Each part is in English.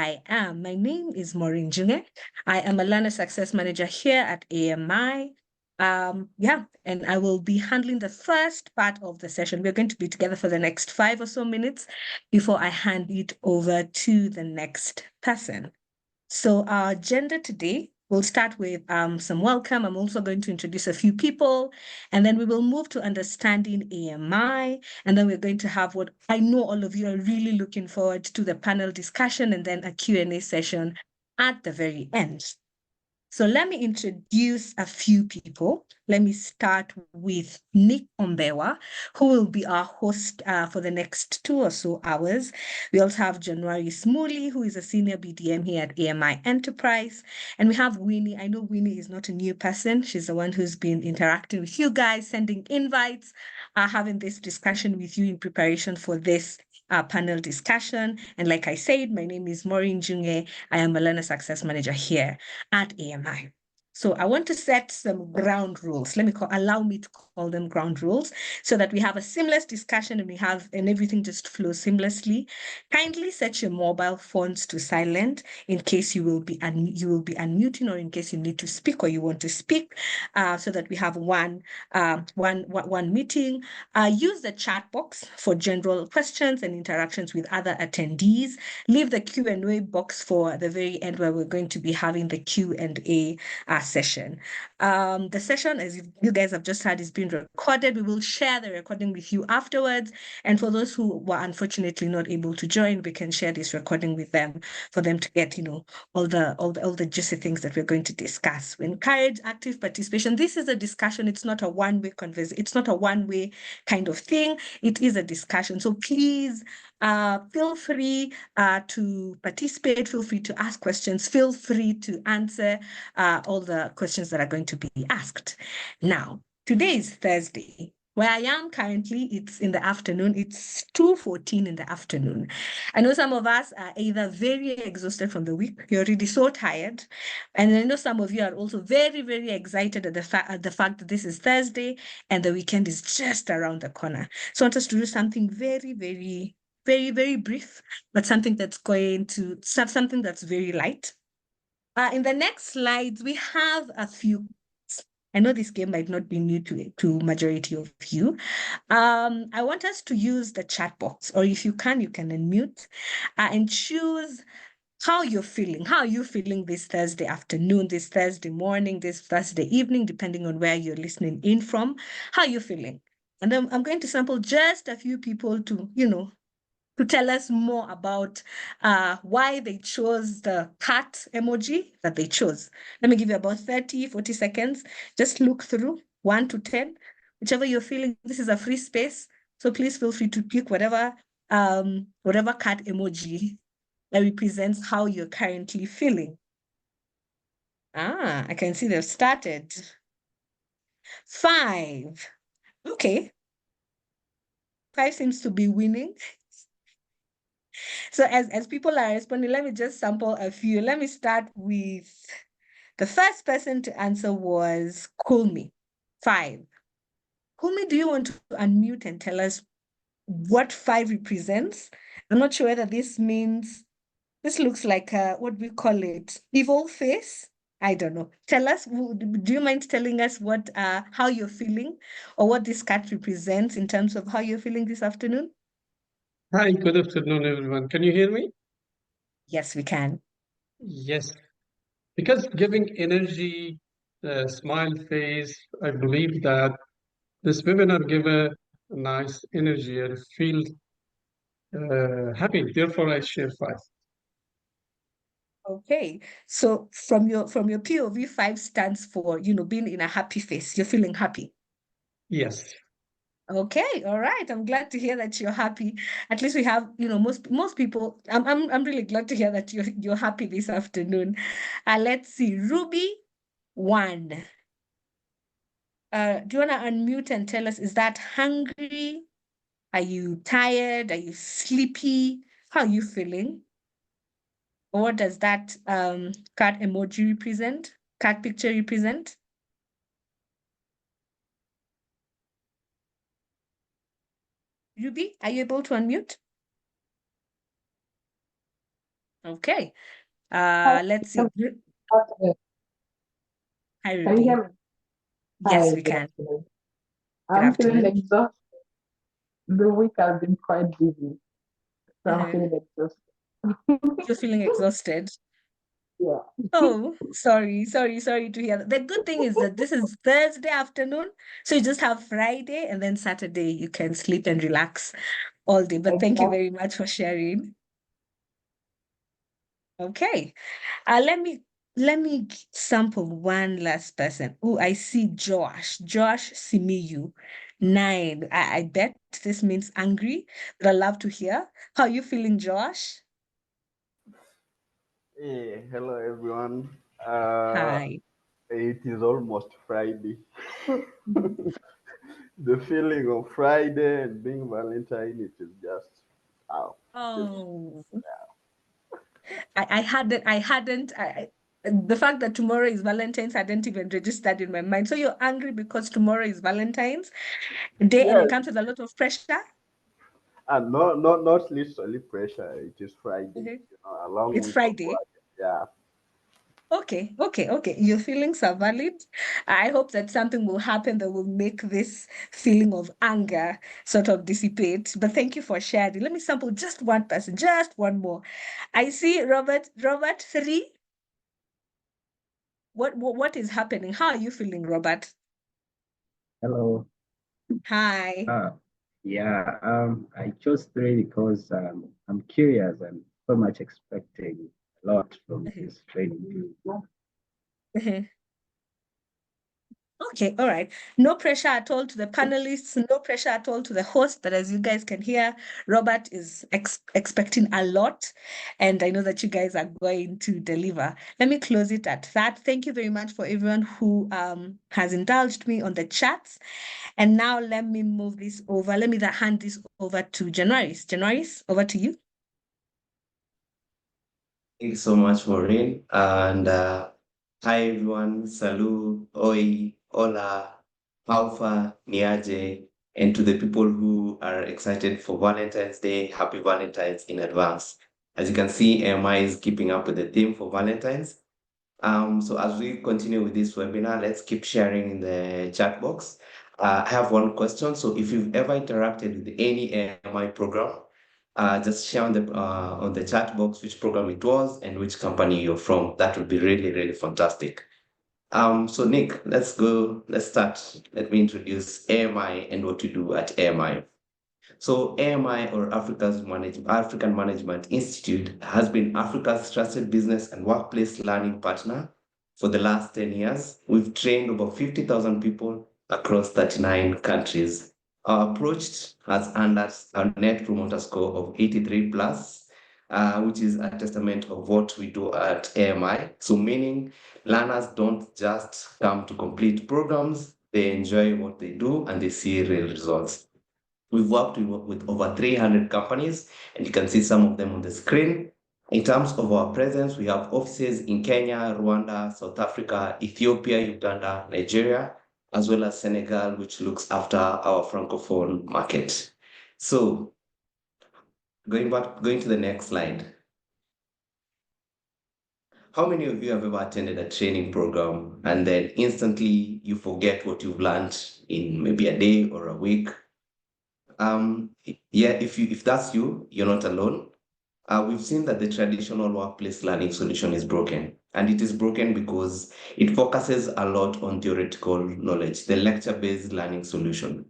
My name is Maureen Junge. I am a learner success manager here at AMI. And I will be handling the first part of the session. We're going to be together for the next 5 or so minutes before I hand it over to the next person. So our agenda today, we'll start with some welcome. I'm also going to introduce a few people, and then we will move to understanding AMI, and then we're going to have what I know all of you are really looking forward to, the panel discussion, and then a Q&A session at the very end. So let me introduce a few people. Let me start with Nick Ombewa, who will be our host for the next 2 or so hours. We also have January Smuley, who is a senior BDM here at AMI Enterprise. And we have Winnie. I know Winnie is not a new person. She's the one who's been interacting with you guys, sending invites, having this discussion with you in preparation for this panel discussion. And like I said, my name is Maureen Junge. I am a learner success manager here at AMI. So I want to set some ground rules. Allow me to call them ground rules so that we have a seamless discussion and everything just flows seamlessly. Kindly set your mobile phones to silent in case you will be unmuting, or in case you need to speak or you want to speak, so that we have one meeting. Use the chat box for general questions and interactions with other attendees. Leave the Q&A box for the very end, where we're going to be having the Q&A session. The session, as you guys have just heard, is being recorded. We will share the recording with you afterwards. And for those who were unfortunately not able to join, we can share this recording with them for them to get, all the juicy things that we're going to discuss. We encourage active participation. This is a discussion. It's not a one-way conversation. It's not a one-way kind of thing. It is a discussion. So please feel free to participate, feel free to ask questions, feel free to answer all the questions that are going to be asked. Now, today is Thursday. Where I am currently, it's in the afternoon. It's 2:14 in the afternoon. I know some of us are either very exhausted from the week. You're already so tired. And I know some of you are also very, very excited at the fact that this is Thursday and the weekend is just around the corner. So I want us to do something very, very, very, very brief, but something that's very light. In the next slides, we have a few. I know this game might not be new to majority of you. I want us to use the chat box, or if you can unmute and choose how you're feeling. How are you feeling this Thursday afternoon, this Thursday morning, this Thursday evening, depending on where you're listening in from? How are you feeling? And then I'm going to sample just a few people to tell us more about why they chose the cat emoji that they chose. Let me give you about 30, 40 seconds. Just look through 1 to 10, whichever you're feeling. This is a free space. So please feel free to pick whatever cat emoji that represents how you're currently feeling. I can see they've started. 5. Okay. 5 seems to be winning. So as people are responding, let me just sample a few. Let me start with the first person to answer was Kulmi. 5. Kulmi, do you want to unmute and tell us what 5 represents? I'm not sure whether this looks like what we call it, evil face. I don't know. Tell us, do you mind telling us how you're feeling, or what this cat represents in terms of how you're feeling this afternoon? Hi, good afternoon, everyone. Can you hear me? Yes, we can. Yes, because giving energy, smile face, I believe that this webinar give a nice energy and feel happy. Therefore, I share 5. Okay, so from your POV, 5 stands for, being in a happy face. You're feeling happy. Yes. Okay, all right. I'm glad to hear that you're happy. At least we have, most people. I'm really glad to hear that you're happy this afternoon. Let's see, Ruby 1. Do you want to unmute and tell us, is that hungry? Are you tired? Are you sleepy? How are you feeling? What does that cat emoji represent? Cat picture represent? Ruby, are you able to unmute? Okay. Hi, Let's see. afternoon. Hi, Can you Ruby. hear me? Yes, Hi, we good can. afternoon. Good I'm feeling afternoon. exhausted. The week has been quite busy, so I'm Uh-huh. feeling exhausted. You're feeling exhausted. Yeah. Oh, sorry to hear that. The good thing is that this is Thursday afternoon, so you just have Friday and then Saturday you can sleep and relax all day. But thank you Exactly. very much for sharing. Okay. Let me sample one last person. Oh, I see Josh. Josh Simiyu. 9. I bet this means angry, but I love to hear. How are you feeling, Josh? Hey, hello everyone. Uh, Hi. it is almost Friday. Mhm. The feeling of Friday and being Valentine, it is just, wow. Just, Oh, the fact that tomorrow is Valentine's hadn't even registered in my mind. So you're angry because tomorrow is Valentine's Day and it yes, comes with a lot of pressure? and not literally pressure. It is Friday, Mhm. a long It's week of Friday. work. Yeah, Okay. Your feelings are valid. I hope that something will happen that will make this feeling of anger sort of dissipate. But thank you for sharing. Let me sample just one person, just one more. I see Robert. Robert 3. What is happening? How are you feeling, Robert? Hello. Hi. Uh, yeah, I chose three because I'm curious and so much expecting a lot from this training. Okay, all right. No pressure at all to the panelists, no pressure at all to the host. But as you guys can hear, Robert is expecting a lot. And I know that you guys are going to deliver. Let me close it at that. Thank you very much for everyone who has indulged me on the chats. And now let me move this over. Let me hand this over to Januaris. Januaris, over to you. Thank you so much, Maureen. And hi, everyone. Salut, Oi, Hola, Alpha, Niaje, and to the people who are excited for Valentine's Day, happy Valentine's in advance. As you can see, AMI is keeping up with the theme for Valentine's. So as we continue with this webinar, let's keep sharing in the chat box. I have one question. So if you've ever interacted with any AMI program, just share on the chat box which program it was and which company you're from. That would be really, really fantastic. So Nick, let's go. Let's start. Let me introduce AMI and what we do at AMI. So AMI, or African Management Institute, has been Africa's trusted business and workplace learning partner for the last 10 years. We've trained over 50,000 people across 39 countries. Our approach has earned us a net promoter score of 83 plus, which is a testament of what we do at AMI. So meaning learners don't just come to complete programs, they enjoy what they do and they see real results. We've worked with over 300 companies, and you can see some of them on the screen. In terms of our presence, we have offices in Kenya, Rwanda, South Africa, Ethiopia, Uganda, Nigeria, as well as Senegal, which looks after our Francophone market. So going to the next slide. How many of you have ever attended a training program and then instantly you forget what you've learned in maybe a day or a week? Yeah, if that's you, you're not alone. We've seen that the traditional workplace learning solution is broken, and it is broken because it focuses a lot on theoretical knowledge, the lecture-based learning solution,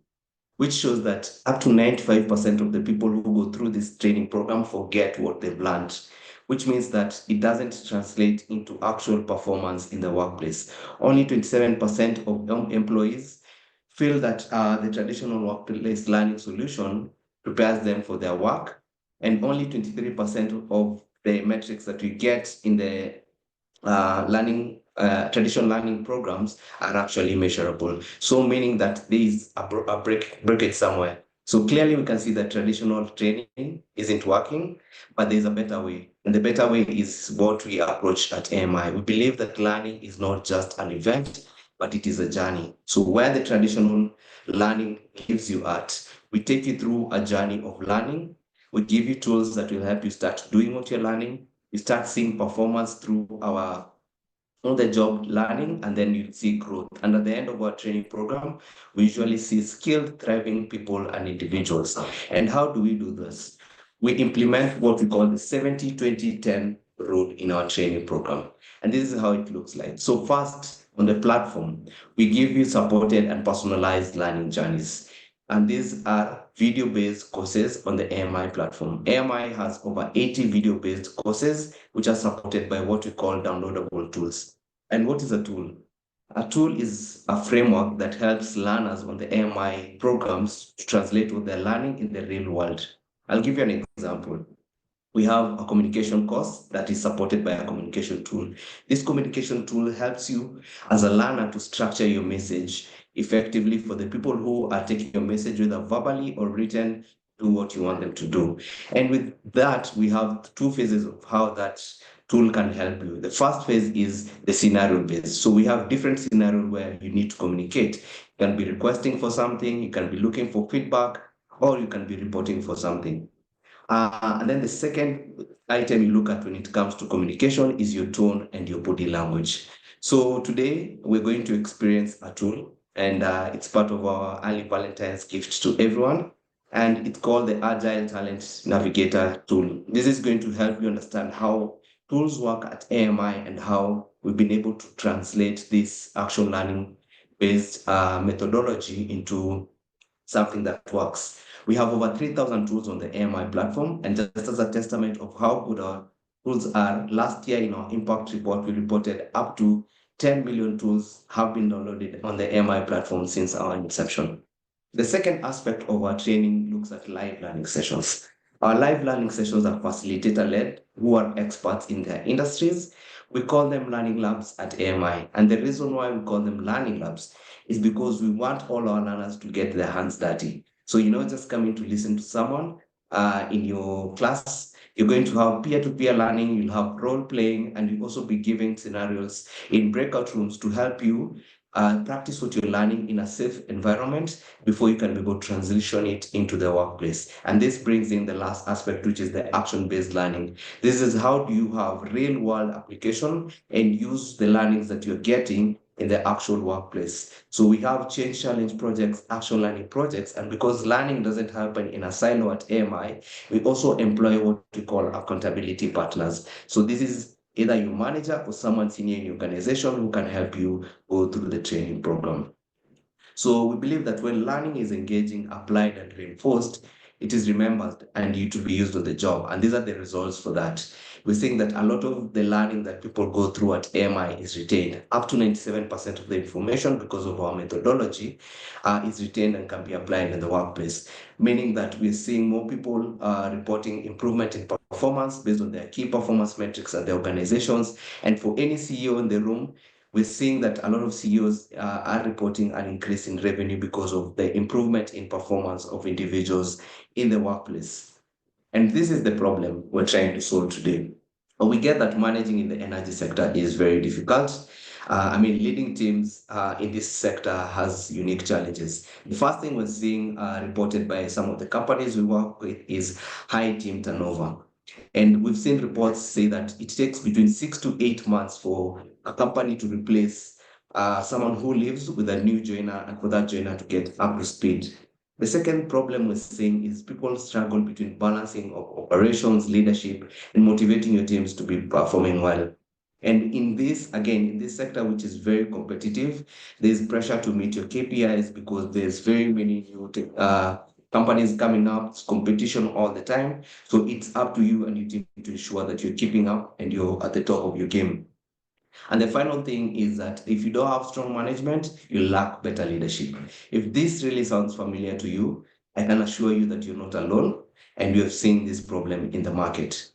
which shows that up to 95% of the people who go through this training program forget what they've learned, which means that it doesn't translate into actual performance in the workplace. Only 27% of employees feel that the traditional workplace learning solution prepares them for their work, and only 23% of the metrics that we get in the traditional learning programs are actually measurable. So meaning that there is a breakage somewhere. So clearly we can see that traditional training isn't working, but there's a better way. And the better way is what we approach at AMI. We believe that learning is not just an event, but it is a journey. So where the traditional learning gives you at, we take you through a journey of learning. We give you tools that will help you start doing what you're learning. You start seeing performance through our on-the-job learning, and then you see growth. And at the end of our training program, we usually see skilled, thriving people and individuals. And how do we do this? We implement what we call the 70-20-10 rule in our training program. And this is how it looks like. So first, on the platform, we give you supported and personalized learning journeys. And these are video-based courses on the AMI platform. AMI has over 80 video-based courses, which are supported by what we call downloadable tools. And what is a tool? A tool is a framework that helps learners on the AMI programs to translate what they're learning in the real world. I'll give you an example. We have a communication course that is supported by a communication tool. This communication tool helps you as a learner to structure your message effectively for the people who are taking your message, whether verbally or written, do what you want them to do. And with that, we have two phases of how that tool can help you. The first phase is the scenario based. So we have different scenarios where you need to communicate. You can be requesting for something, you can be looking for feedback, or you can be reporting for something. And then the second item you look at when it comes to communication is your tone and your body language. So today we're going to experience a tool, and it's part of our early Valentine's gift to everyone. And it's called the Agile Talent Navigator tool. This is going to help you understand how tools work at AMI and how we've been able to translate this action learning based methodology into something that works. We have over 3,000 tools on the AMI platform, and just as a testament of how good our tools are, last year in our impact report, we reported up to 10 million tools have been downloaded on the AMI platform since our inception. The second aspect of our training looks at live learning sessions. Our live learning sessions are facilitator-led, who are experts in their industries. We call them learning labs at AMI. And the reason why we call them learning labs is because we want all our learners to get their hands dirty. So you're not just coming to listen to someone in your class. You're going to have peer-to-peer learning, you'll have role-playing, and you'll also be giving scenarios in breakout rooms to help you practice what you're learning in a safe environment before you can be able to transition it into the workplace. And this brings in the last aspect, which is the action-based learning. This is how do you have real-world application and use the learnings that you're getting in the actual workplace. So we have change challenge projects, action learning projects, and because learning doesn't happen in a silo at AMI, we also employ what we call accountability partners. So this is either your manager or someone senior in your organization who can help you go through the training program. So we believe that when learning is engaging, applied, and reinforced, it is remembered and you to be used on the job. And these are the results for that. We're seeing that a lot of the learning that people go through at AMI is retained. Up to 97% of the information, because of our methodology, is retained and can be applied in the workplace, meaning that we're seeing more people reporting improvement in performance based on their key performance metrics at their organizations. And for any CEO in the room, we're seeing that a lot of CEOs are reporting an increase in revenue because of the improvement in performance of individuals in the workplace. And this is the problem we're trying to solve today. We get that managing in the energy sector is very difficult. Leading teams in this sector has unique challenges. The first thing we're seeing reported by some of the companies we work with is high team turnover. And we've seen reports say that it takes between 6 to 8 months for a company to replace someone who leaves with a new joiner and for that joiner to get up to speed. The second problem we're seeing is people struggle between balancing of operations, leadership, and motivating your teams to be performing well. And in this, again, in this sector, which is very competitive, there's pressure to meet your KPIs because there's very many new companies coming up, it's competition all the time. So it's up to you and your team to ensure that you're keeping up and you're at the top of your game. And the final thing is that if you don't have strong management, you lack better leadership. If this really sounds familiar to you, I can assure you that you're not alone and you have seen this problem in the market.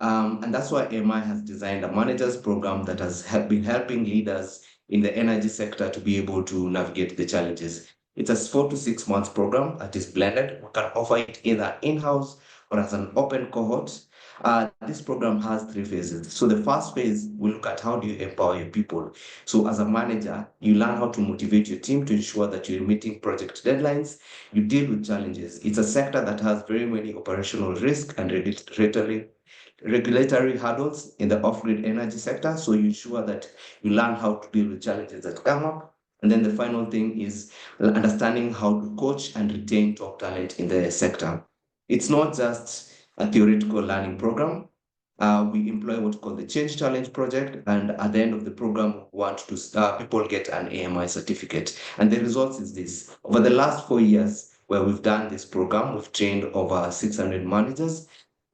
And that's why AMI has designed a managers program that has been helping leaders in the energy sector to be able to navigate the challenges. It's a 4 to 6 months program that is blended. We can offer it either in-house or as an open cohort. This program has 3 phases. So the first phase, we look at how do you empower your people. So as a manager, you learn how to motivate your team to ensure that you're meeting project deadlines, you deal with challenges. It's a sector that has very many operational risks and regulatory hurdles in the off-grid energy sector. So you ensure that you learn how to deal with challenges that come up. And then the final thing is understanding how to coach and retain top talent in the sector. It's not just a theoretical learning program. We employ what we call the Change Challenge project, and at the end of the program, we want to people get an AMI certificate. And the results is this: over the last 4 years, where we've done this program, we've trained over 600 managers.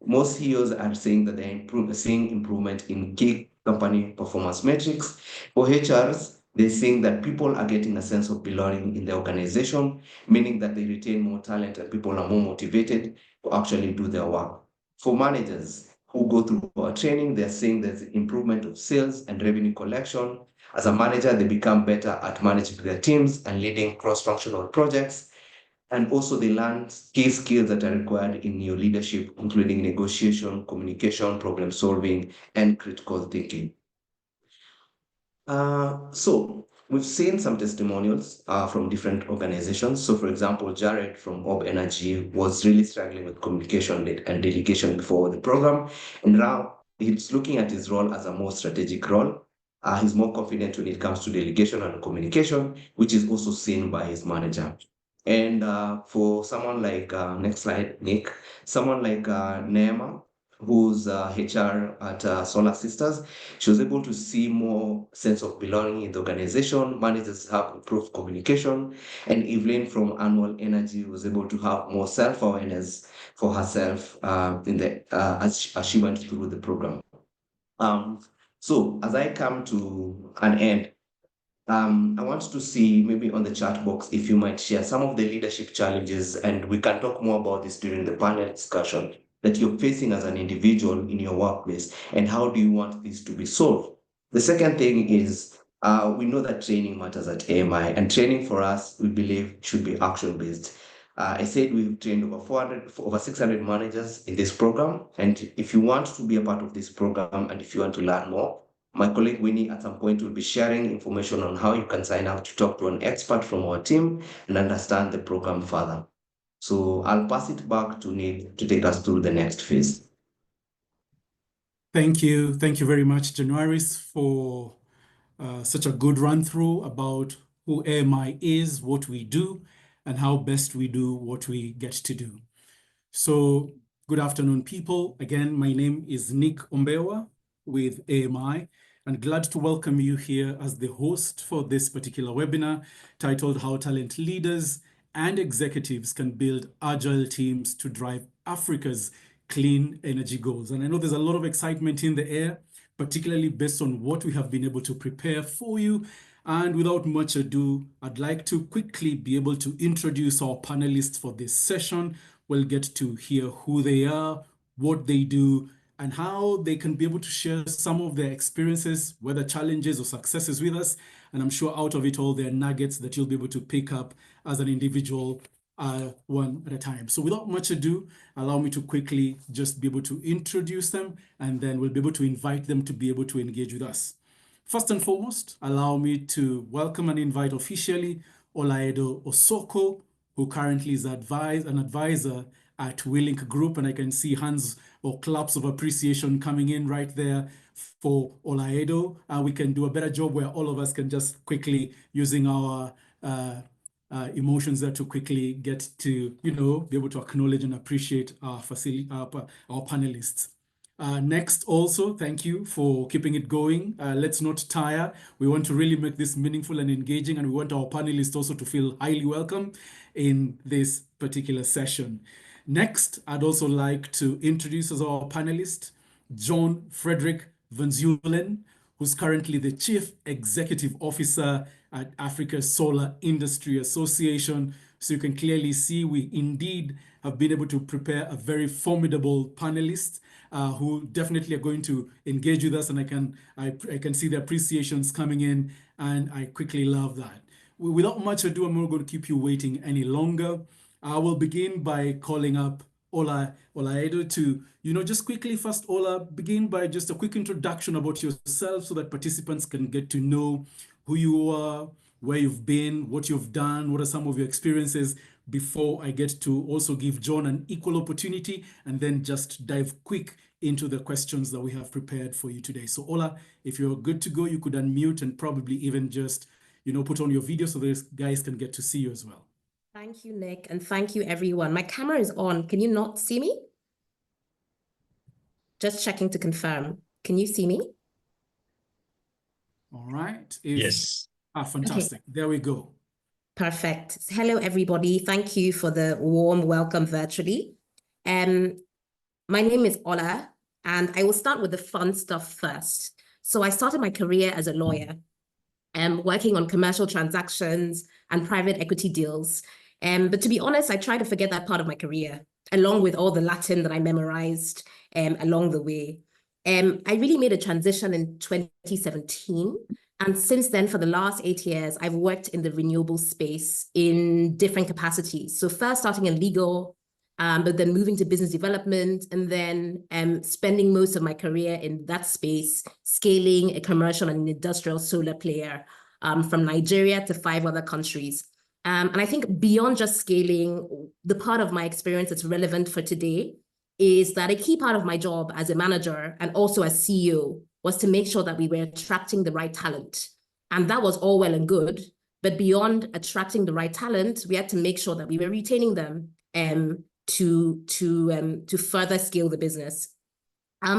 Most CEOs are saying that they're seeing improvement in key company performance metrics. For HRs, they're saying that people are getting a sense of belonging in the organization, meaning that they retain more talent and people are more motivated to actually do their work. For managers who go through our training, they're saying there's improvement of sales and revenue collection. As a manager, they become better at managing their teams and leading cross-functional projects. And also they learn key skills that are required in your leadership, including negotiation, communication, problem solving, and critical thinking. So we've seen some testimonials from different organizations. So for example, Jared from Ob Energy was really struggling with communication and delegation before the program. And now he's looking at his role as a more strategic role. He's more confident when it comes to delegation and communication, which is also seen by his manager. And for someone like, next slide, Nick, someone like Neema, who's HR at Solar Sisters, she was able to see more sense of belonging in the organization. Managers have improved communication, and Evelyn from Annual Energy was able to have more self-awareness for herself as she went through the program. So as I come to an end, I want to see maybe on the chat box if you might share some of the leadership challenges, and we can talk more about this during the panel discussion that you're facing as an individual in your workplace, and how do you want this to be solved. The second thing is we know that training matters at AMI, and training for us, we believe, should be action-based. I said we've trained over 600 managers in this program, and if you want to be a part of this program and if you want to learn more, my colleague Winnie at some point will be sharing information on how you can sign up to talk to an expert from our team and understand the program further. So I'll pass it back to Nick to take us through the next phase. Thank you. Thank you very much, Januaris, for such a good run through about who AMI is, what we do, and how best we do what we get to do. So good afternoon, people. Again, my name is Nick Ombewa with AMI, and glad to welcome you here as the host for this particular webinar titled How Talent Leaders and Executives Can Build Agile Teams to Drive Africa's Clean Energy Goals. And I know there's a lot of excitement in the air, particularly based on what we have been able to prepare for you. And without much ado, I'd like to quickly be able to introduce our panelists for this session. We'll get to hear who they are, what they do, and how they can be able to share some of their experiences, whether challenges or successes with us. And I'm sure out of it all, there are nuggets that you'll be able to pick up as an individual, one at a time. So without much ado, allow me to quickly just be able to introduce them, and then we'll be able to invite them to be able to engage with us. First and foremost, allow me to welcome and invite officially Olaedo Osoko, who currently is an advisor at Willink Group, and I can see hands or claps of appreciation coming in right there for Olaedo. We can do a better job where all of us can just quickly, using our emotions there, to quickly get to, be able to acknowledge and appreciate our panelists. Next, also, thank you for keeping it going. Let's not tire. We want to really make this meaningful and engaging, and we want our panelists also to feel highly welcome in this particular session. Next, I'd also like to introduce as our panelist, John Frederick Van Zulen, who's currently the Chief Executive Officer at Africa Solar Industry Association. So you can clearly see we indeed have been able to prepare a very formidable panelist who definitely are going to engage with us, and I can see the appreciations coming in, and I quickly love that. Without much ado, I'm not going to keep you waiting any longer. I will begin by calling up Olaedo to, just quickly first, Ola, begin by just a quick introduction about yourself so that participants can get to know who you are, where you've been, what you've done, what are some of your experiences before I get to also give John an equal opportunity and then just dive quick into the questions that we have prepared for you today. So Ola, if you're good to go, you could unmute and probably even just, put on your video so those guys can get to see you as well. Thank you, Nick, and thank you, everyone. My camera is on. Can you not see me? Just checking to confirm. Can you see me? All right. Yes. Fantastic. Okay. There we go. Perfect. Hello, everybody. Thank you for the warm welcome virtually. My name is Ola, and I will start with the fun stuff first. So I started my career as a lawyer, working on commercial transactions and private equity deals. But to be honest, I tried to forget that part of my career, along with all the Latin that I memorized along the way. I really made a transition in 2017. And since then, for the last 8 years, I've worked in the renewable space in different capacities. So first starting in legal, but then moving to business development, and then spending most of my career in that space, scaling a commercial and industrial solar player from Nigeria to 5 other countries. And I think beyond just scaling, the part of my experience that's relevant for today is that a key part of my job as a manager and also as CEO was to make sure that we were attracting the right talent. And that was all well and good, but beyond attracting the right talent, we had to make sure that we were retaining them to further scale the business.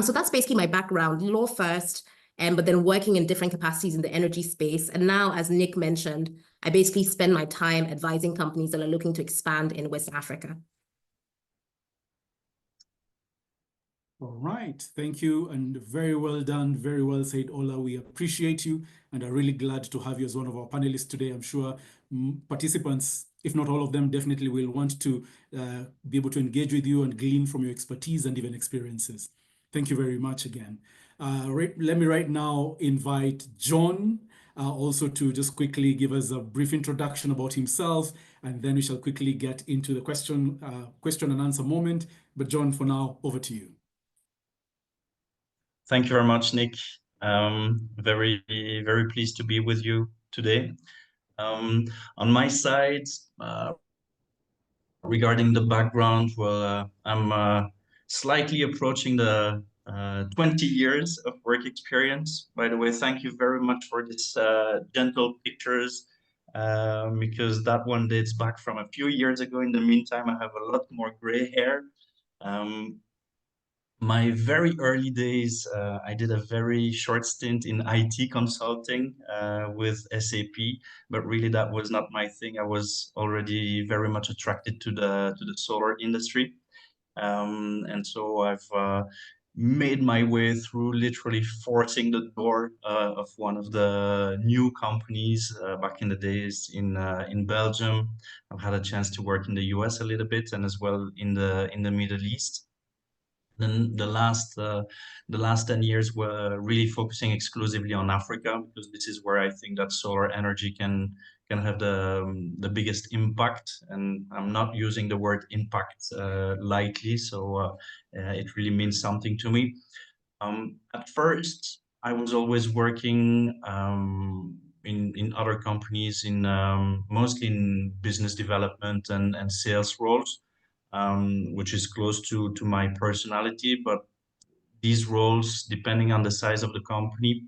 So that's basically my background, law first, but then working in different capacities in the energy space. And now, as Nick mentioned, I basically spend my time advising companies that are looking to expand in West Africa. All right, thank you, and very well done, very well said, Ola. We appreciate you and are really glad to have you as one of our panelists today. I'm sure participants, if not all of them, definitely will want to be able to engage with you and glean from your expertise and even experiences. Thank you very much again. Let me right now invite John also to just quickly give us a brief introduction about himself, and then we shall quickly get into the question and answer moment. But John, for now, over to you. Thank you very much, Nick. Very, very pleased to be with you today. On my side, regarding the background, well, I'm slightly approaching the 20 years of work experience. By the way, thank you very much for this gentle pictures, because that one dates back from a few years ago. In the meantime, I have a lot more gray hair. My very early days, I did a very short stint in IT consulting with SAP, but really that was not my thing. I was already very much attracted to the solar industry, and so I've made my way through literally forcing the door of one of the new companies back in the days in Belgium. I've had a chance to work in the US a little bit, and as well in the Middle East. Then the last 10 years were really focusing exclusively on Africa, because this is where I think that solar energy can have the biggest impact. And I'm not using the word impact lightly, so it really means something to me. At first, I was always working in other companies, mostly in business development and sales roles. Which is close to my personality, but these roles, depending on the size of the company,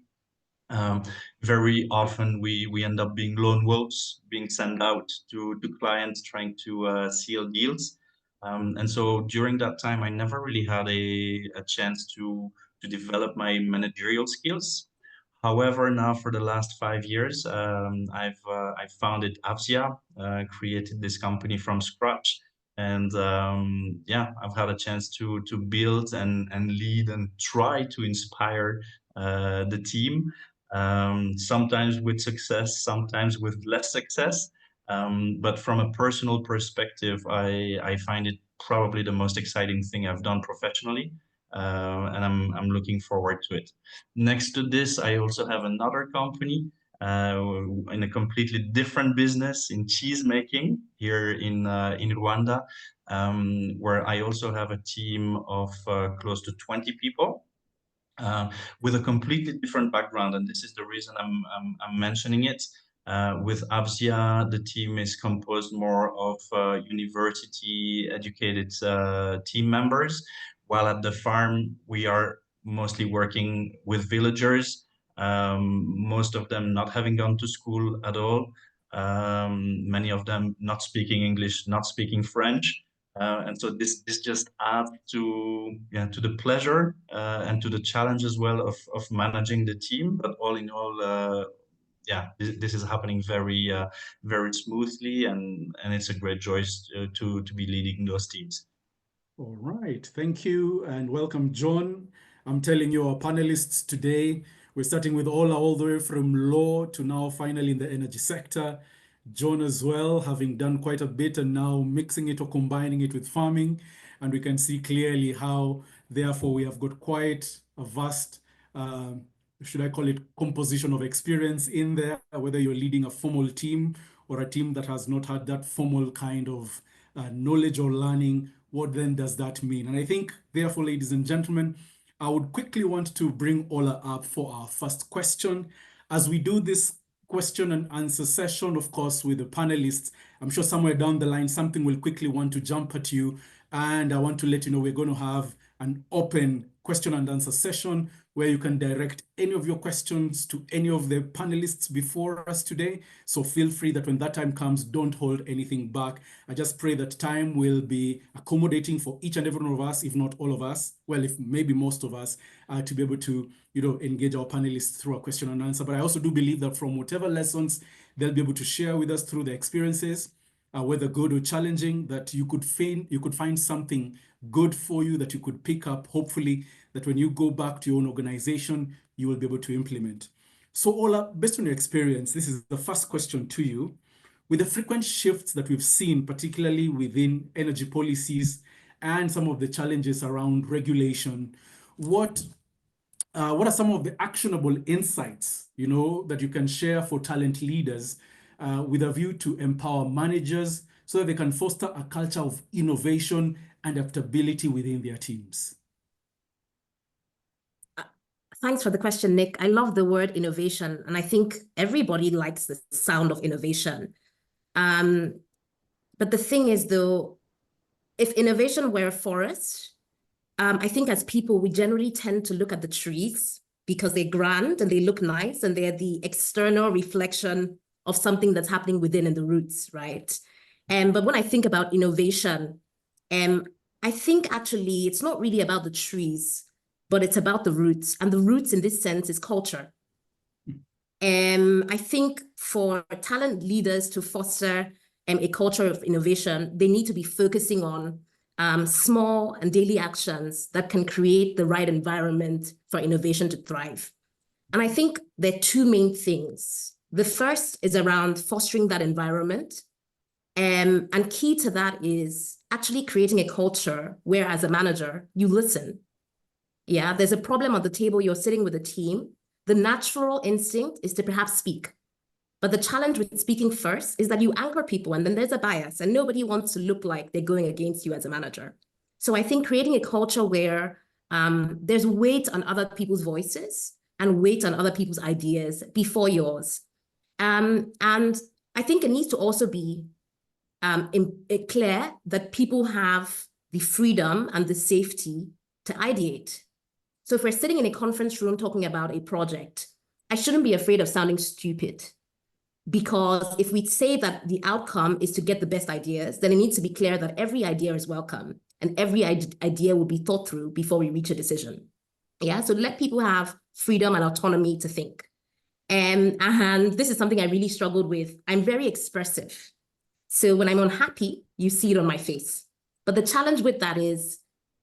very often we end up being lone wolves, being sent out to clients trying to seal deals. And so during that time, I never really had a chance to develop my managerial skills. However, now for the last 5 years, I've founded Avsia, created this company from scratch. And yeah, I've had a chance to build and lead and try to inspire the team, sometimes with success, sometimes with less success. But from a personal perspective, I find it probably the most exciting thing I've done professionally, and I'm looking forward to it. Next to this, I also have another company in a completely different business in cheese making here in Rwanda, where I also have a team of close to 20 people with a completely different background. And this is the reason I'm mentioning it. With ABSIA, the team is composed more of university-educated team members, while at the farm, we are mostly working with villagers, most of them not having gone to school at all, many of them not speaking English, not speaking French. And so this just adds to the pleasure and to the challenge as well of managing the team. But all in all, this is happening very smoothly, and it's a great joy to be leading those teams. All right, thank you and welcome, John. I'm telling you, our panelists today, we're starting with Ola all the way from law to now finally in the energy sector. John as well, having done quite a bit and now mixing it or combining it with farming. And we can see clearly how, therefore, we have got quite a vast, should I call it, composition of experience in there, whether you're leading a formal team or a team that has not had that formal kind of knowledge or learning. What then does that mean? And I think, therefore, ladies and gentlemen, I would quickly want to bring Ola up for our first question. As we do this question and answer session, of course, with the panelists, I'm sure somewhere down the line, something will quickly want to jump at you. And I want to let you know we're going to have an open question and answer session where you can direct any of your questions to any of the panelists before us today. So feel free that when that time comes, don't hold anything back. I just pray that time will be accommodating for each and every one of us, if not all of us, well, if maybe most of us, to be able to, engage our panelists through a question and answer. But I also do believe that from whatever lessons they'll be able to share with us through their experiences, whether good or challenging, that you could find something good for you that you could pick up, hopefully, that when you go back to your own organization, you will be able to implement. So Ola, based on your experience, this is the first question to you. With the frequent shifts that we've seen, particularly within energy policies and some of the challenges around regulation, what are some of the actionable insights, that you can share for talent leaders with a view to empower managers so that they can foster a culture of innovation and adaptability within their teams? Thanks for the question, Nick. I love the word innovation, and I think everybody likes the sound of innovation. But the thing is, though, if innovation were a forest, I think as people, we generally tend to look at the trees because they're grand and they look nice and they're the external reflection of something that's happening within in the roots, right? But when I think about innovation, I think actually it's not really about the trees, but it's about the roots. And the roots in this sense is culture. I think for talent leaders to foster a culture of innovation, they need to be focusing on small and daily actions that can create the right environment for innovation to thrive. And I think there are two main things. The first is around fostering that environment. And key to that is actually creating a culture where, as a manager, you listen. Yeah, there's a problem on the table, you're sitting with a team. The natural instinct is to perhaps speak. But the challenge with speaking first is that you anchor people and then there's a bias and nobody wants to look like they're going against you as a manager. So I think creating a culture where there's weight on other people's voices and weight on other people's ideas before yours. And I think it needs to also be clear that people have the freedom and the safety to ideate. So if we're sitting in a conference room talking about a project, I shouldn't be afraid of sounding stupid. Because if we say that the outcome is to get the best ideas, then it needs to be clear that every idea is welcome and every idea will be thought through before we reach a decision. Yeah, so let people have freedom and autonomy to think. And this is something I really struggled with. I'm very expressive. So when I'm unhappy, you see it on my face. But the challenge with that is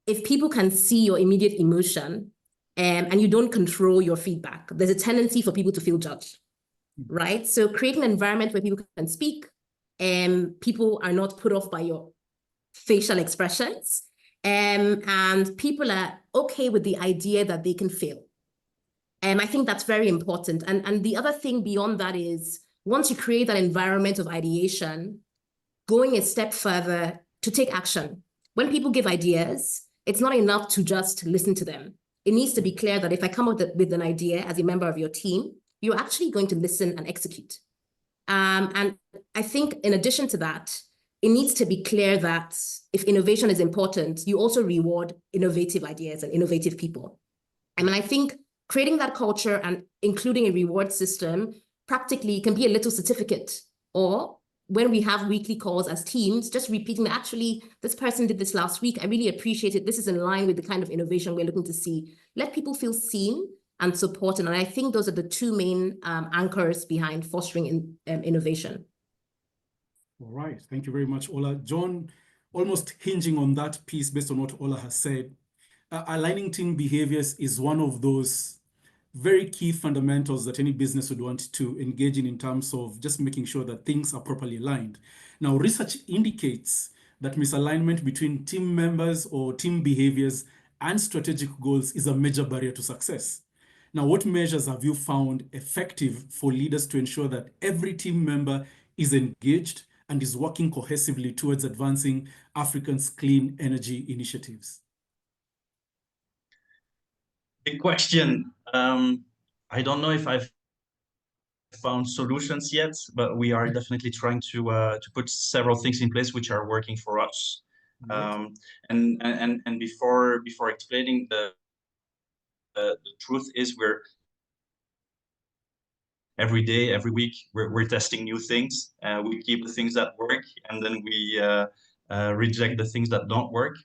if people can see your immediate emotion and you don't control your feedback, there's a tendency for people to feel judged. Right? So create an environment where people can speak and people are not put off by your facial expressions and people are okay with the idea that they can fail. I think that's very important. And the other thing beyond that is once you create that environment of ideation, going a step further to take action. When people give ideas, it's not enough to just listen to them. It needs to be clear that if I come up with an idea as a member of your team, you're actually going to listen and execute. And I think in addition to that, it needs to be clear that if innovation is important, you also reward innovative ideas and innovative people. I mean, I think creating that culture and including a reward system practically can be a little certificate, or when we have weekly calls as teams, just repeating that actually, this person did this last week. I really appreciate it. This is in line with the kind of innovation we're looking to see. Let people feel seen and supported. And I think those are the two main anchors behind fostering innovation. All right. Thank you very much, Ola. John, almost hinging on that piece based on what Ola has said, aligning team behaviors is one of those very key fundamentals that any business would want to engage in terms of just making sure that things are properly aligned. Now, research indicates that misalignment between team members or team behaviors and strategic goals is a major barrier to success. Now, what measures have you found effective for leaders to ensure that every team member is engaged and is working cohesively towards advancing Africa's clean energy initiatives? Big question. I don't know if I've found solutions yet, but we are definitely trying to put several things in place which are working for us. Right. And before explaining the truth is we're every day, every week, we're testing new things. We keep the things that work, and then we reject the things that don't work.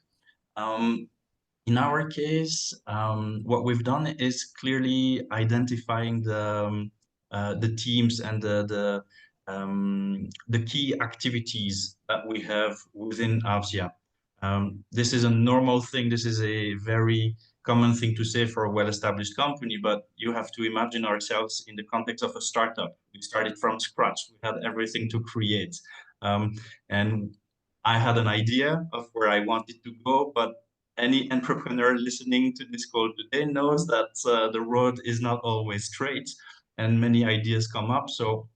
In our case, what we've done is clearly identifying the teams and the key activities that we have within Avsia. This is a normal thing. This is a very common thing to say for a well-established company, but you have to imagine ourselves in the context of a startup. We started from scratch. We had everything to create. And I had an idea of where I wanted to go, but any entrepreneur listening to this call today knows that the road is not always straight and many ideas come up. So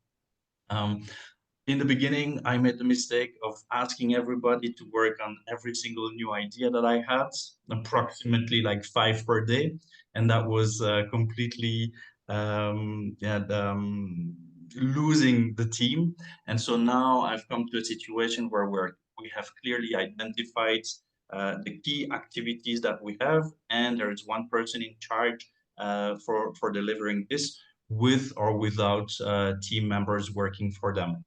in the beginning, I made the mistake of asking everybody to work on every single new idea that I had, approximately like 5 per day. And that was completely losing the team. And so now I've come to a situation where we have clearly identified the key activities that we have, and there is one person in charge for delivering this with or without team members working for them.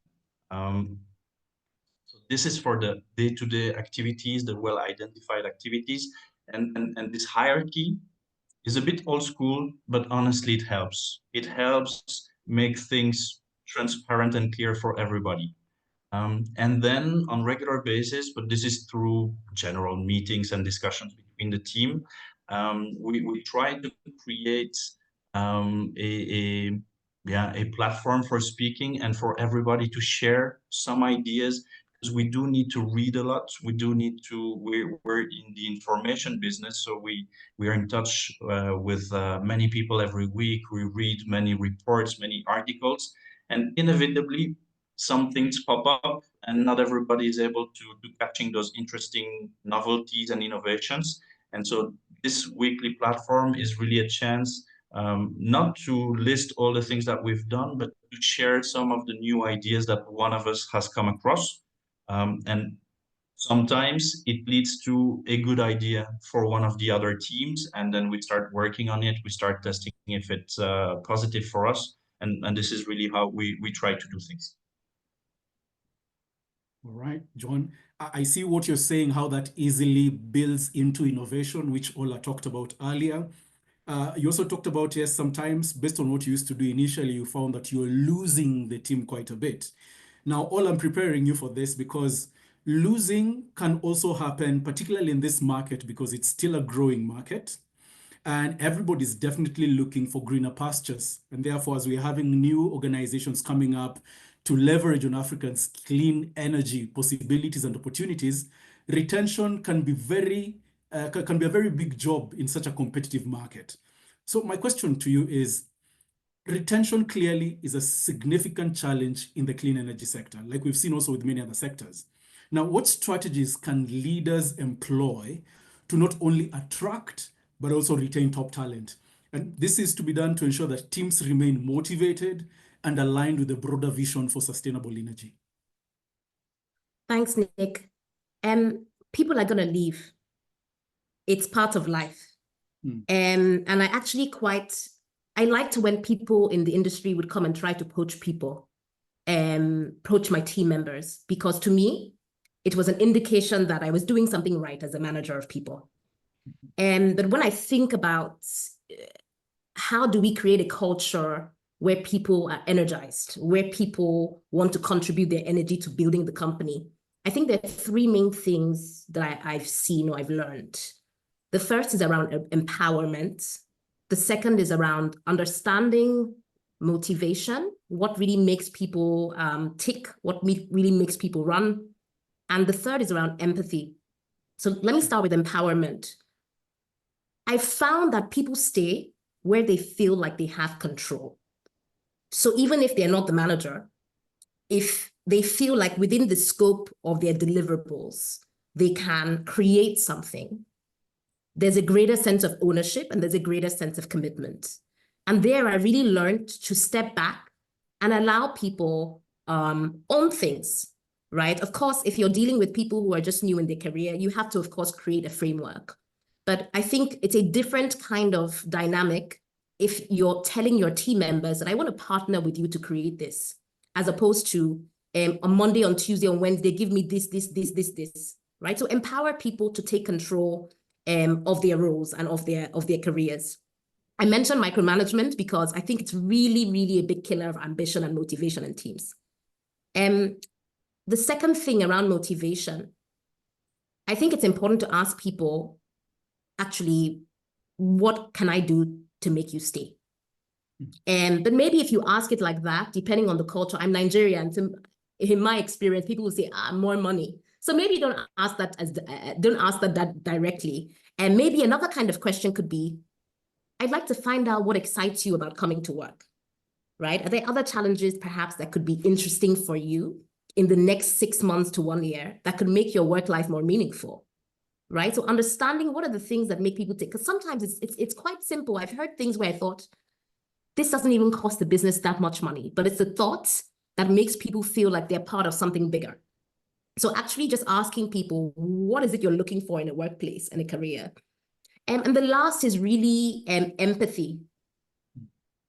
So this is for the day-to-day activities, the well-identified activities, and this hierarchy is a bit old school, but honestly, it helps. It helps make things transparent and clear for everybody. And then on regular basis, but this is through general meetings and discussions between the team, we try to create a platform for speaking and for everybody to share some ideas, because we do need to read a lot. We do need to, we're in the information business, so we are in touch with many people every week. We read many reports, many articles, and inevitably some things pop up and not everybody is able to catching those interesting novelties and innovations. And so this weekly platform is really a chance not to list all the things that we've done, but to share some of the new ideas that one of us has come across. And sometimes it leads to a good idea for one of the other teams, and then we start working on it. We start testing if it's positive for us. And this is really how we try to do things. All right, John, I see what you're saying, how that easily builds into innovation, which Ola talked about earlier. You also talked about, yes, sometimes based on what you used to do initially, you found that you're losing the team quite a bit. Now, Ola, I'm preparing you for this because losing can also happen, particularly in this market, because it's still a growing market. And everybody's definitely looking for greener pastures. And therefore, as we're having new organizations coming up to leverage on Africans' clean energy possibilities and opportunities, retention can be a very big job in such a competitive market. So my question to you is, retention clearly is a significant challenge in the clean energy sector, like we've seen also with many other sectors. Now, what strategies can leaders employ to not only attract, but also retain top talent? And this is to be done to ensure that teams remain motivated and aligned with the broader vision for sustainable energy? Thanks, Nick. People are going to leave. It's part of life. And I actually I liked when people in the industry would come and try to poach people, poach my team members, because to me, it was an indication that I was doing something right as a manager of people. But when I think about how do we create a culture where people are energized, where people want to contribute their energy to building the company, I think there are three main things that I've seen or I've learned. The first is around empowerment. The second is around understanding motivation, what really makes people tick, what really makes people run. And the third is around empathy. So let me start with empowerment. I found that people stay where they feel like they have control. So even if they're not the manager, if they feel like within the scope of their deliverables, they can create something, there's a greater sense of ownership and there's a greater sense of commitment. And there I really learned to step back and allow people own things, right? Of course, if you're dealing with people who are just new in their career, you have to, of course, create a framework. But I think it's a different kind of dynamic if you're telling your team members that I want to partner with you to create this, as opposed to on Monday, on Tuesday, on Wednesday, give me this, right? So empower people to take control of their roles and of their careers. I mentioned micromanagement because I think it's really, really a big killer of ambition and motivation in teams. The second thing around motivation, I think it's important to ask people, actually, what can I do to make you stay? But maybe if you ask it like that, depending on the culture, I'm Nigerian, so in my experience, people will say, more money. So maybe don't ask that that directly. And maybe another kind of question could be, I'd like to find out what excites you about coming to work, right? Are there other challenges perhaps that could be interesting for you in the next 6 months to 1 year that could make your work life more meaningful, right? So understanding what are the things that make people take, because sometimes it's quite simple. I've heard things where I thought, this doesn't even cost the business that much money, but it's the thoughts that makes people feel like they're part of something bigger. So actually just asking people, what is it you're looking for in a workplace and a career? And the last is really empathy.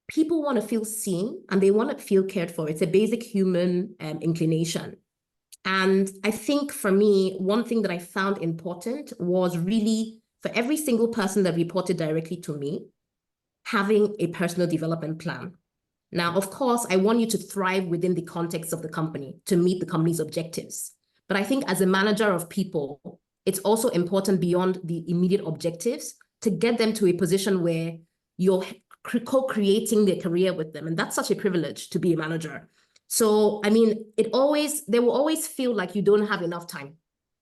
People want to feel seen and they want to feel cared for. It's a basic human inclination. And I think for me, one thing that I found important was really for every single person that reported directly to me, having a personal development plan. Now, of course, I want you to thrive within the context of the company to meet the company's objectives. But I think as a manager of people, it's also important beyond the immediate objectives to get them to a position where you're co-creating their career with them. And that's such a privilege to be a manager. So, I mean, they will always feel like you don't have enough time.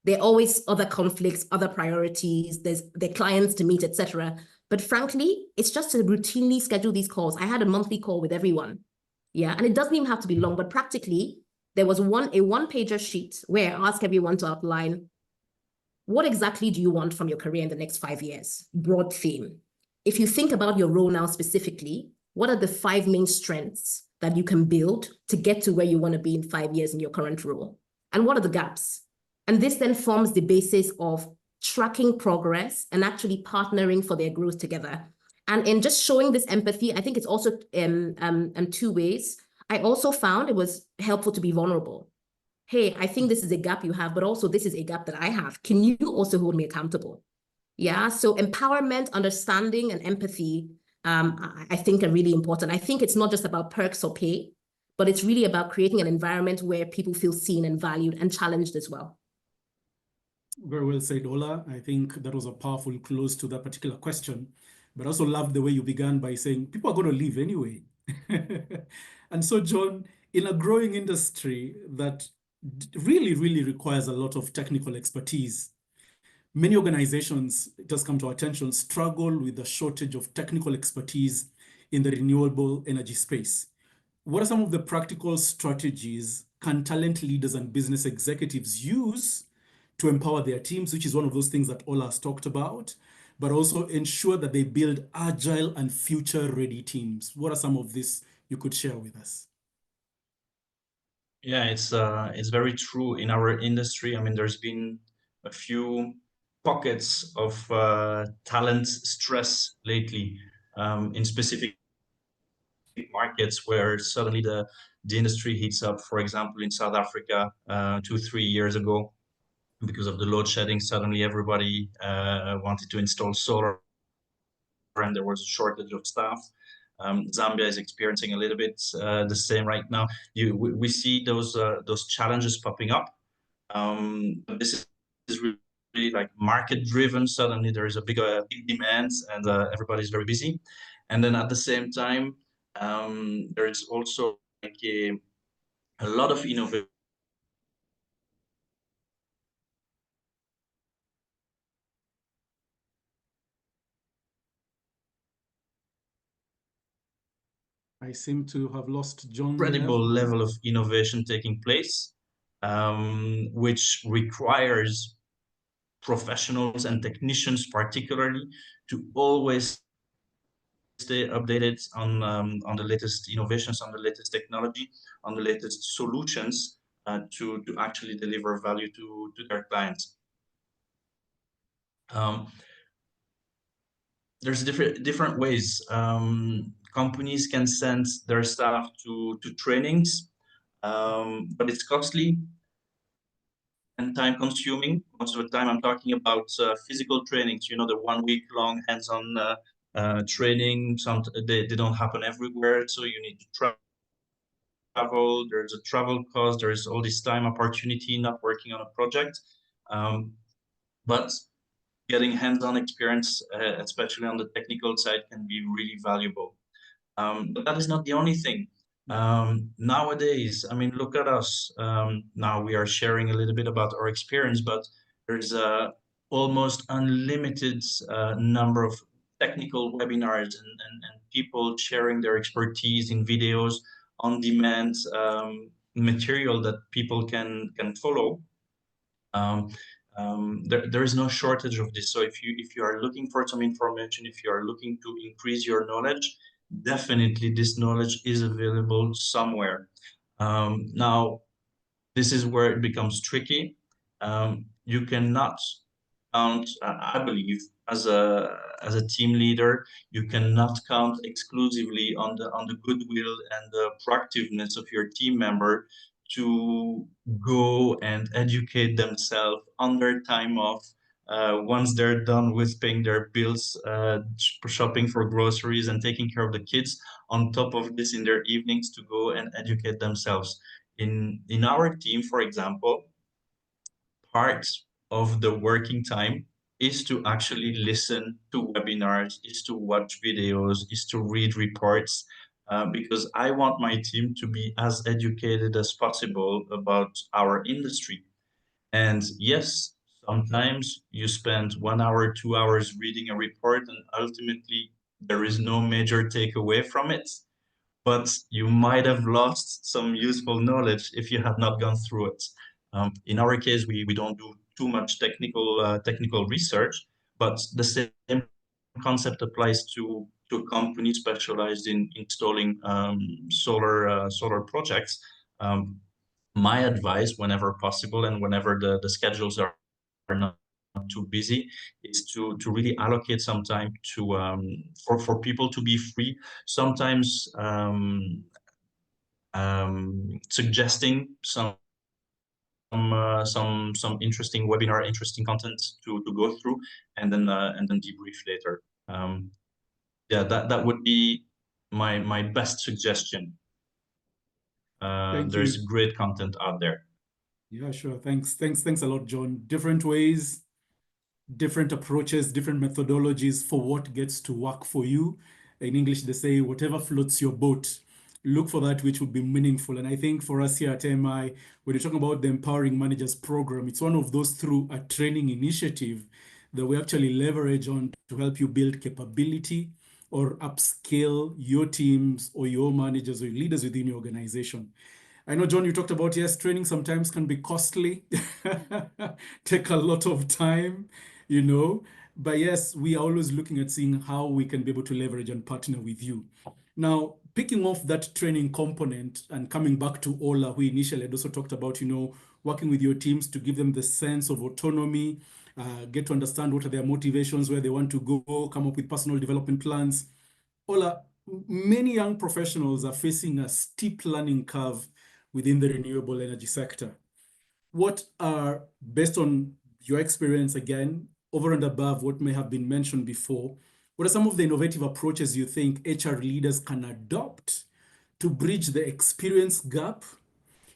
There are always other conflicts, other priorities, there's their clients to meet, etc. But frankly, it's just to routinely schedule these calls. I had a monthly call with everyone. Yeah, and it doesn't even have to be long, but practically, there was a one-pager sheet where I asked everyone to outline, what exactly do you want from your career in the next 5 years? Broad theme. If you think about your role now specifically, what are the 5 main strengths that you can build to get to where you want to be in 5 years in your current role? And what are the gaps? And this then forms the basis of tracking progress and actually partnering for their growth together. And in just showing this empathy, I think it's also 2 ways. I also found it was helpful to be vulnerable. Hey, I think this is a gap you have, but also this is a gap that I have. Can you also hold me accountable? Yeah, so empowerment, understanding, and empathy, I think are really important. I think it's not just about perks or pay, but it's really about creating an environment where people feel seen and valued and challenged as well. Very well said, Ola. I think that was a powerful close to that particular question, but I also loved the way you began by saying people are going to leave anyway. And so, John, in a growing industry that really, really requires a lot of technical expertise, many organizations, it has come to our attention, struggle with the shortage of technical expertise in the renewable energy space. What are some of the practical strategies can talent leaders and business executives use to empower their teams, which is one of those things that Ola has talked about, but also ensure that they build agile and future-ready teams? What are some of these you could share with us? Yeah, it's very true in our industry. I mean, there's been a few pockets of talent stress lately in specific markets where suddenly the industry heats up. For example, in South Africa, 2-3 years ago, because of the load shedding, suddenly everybody wanted to install solar, and there was a shortage of staff. Zambia is experiencing a little bit the same right now. We see those challenges popping up. But this is really like market driven. Suddenly there is a big demand, and everybody's very busy. And then at the same time, there is also like a lot of innovation. I seem to have lost John Incredible there. level of innovation taking place, which requires professionals and technicians particularly to always stay updated on the latest innovations, on the latest technology, on the latest solutions to actually deliver value to their clients. There's different ways. Companies can send their staff to trainings, but it's costly and time consuming. Most of the time I'm talking about physical trainings, you know, the 1 week long hands-on training. They don't happen everywhere, so you need to travel, there's a travel cost, there's all this time opportunity not working on a project. But getting hands-on experience, especially on the technical side, can be really valuable. But that is not the only thing. Nowadays, I mean, look at us. Now we are sharing a little bit about our experience, but there's a almost unlimited number of technical webinars and people sharing their expertise in videos on demand, material that people can follow. There is no shortage of this. So if you are looking for some information, if you are looking to increase your knowledge, definitely this knowledge is available somewhere. Now, this is where it becomes tricky. You cannot count, I believe, as a team leader, you cannot count exclusively on the goodwill and the proactiveness of your team member to go and educate themselves on their time off. Once they're done with paying their bills, shopping for groceries and taking care of the kids, on top of this in their evenings to go and educate themselves. In our team, for example, part of the working time is to actually listen to webinars, is to watch videos, is to read reports, because I want my team to be as educated as possible about our industry. And yes, sometimes you spend 1 hour, 2 hours reading a report, and ultimately there is no major takeaway from it. But you might have lost some useful knowledge if you have not gone through it. In our case, we don't do too much technical research, but the same concept applies to a company specialized in installing solar projects. My advice, whenever possible and whenever the schedules are not too busy, is to really allocate some time to for people to be free. Sometimes suggesting some interesting webinar, interesting content to go through, and then debrief later. Yeah, that would be my best suggestion. There's great content out there. Yeah, sure. Thanks a lot, John. Different ways, different approaches, different methodologies for what gets to work for you. In English, they say, whatever floats your boat, look for that which would be meaningful. And I think for us here at MI, when you're talking about the Empowering Managers program, it's one of those through a training initiative that we actually leverage on to help you build capability or upscale your teams or your managers or leaders within your organization. I know, John, you talked about, yes, training sometimes can be costly, take a lot of time, you know, but yes, we are always looking at seeing how we can be able to leverage and partner with you. Now, picking off that training component and coming back to Ola, who initially had also talked about, working with your teams to give them the sense of autonomy, get to understand what are their motivations, where they want to go, come up with personal development plans. Ola, many young professionals are facing a steep learning curve within the renewable energy sector. What are, based on your experience again, over and above what may have been mentioned before, what are some of the innovative approaches you think HR leaders can adopt to bridge the experience gap,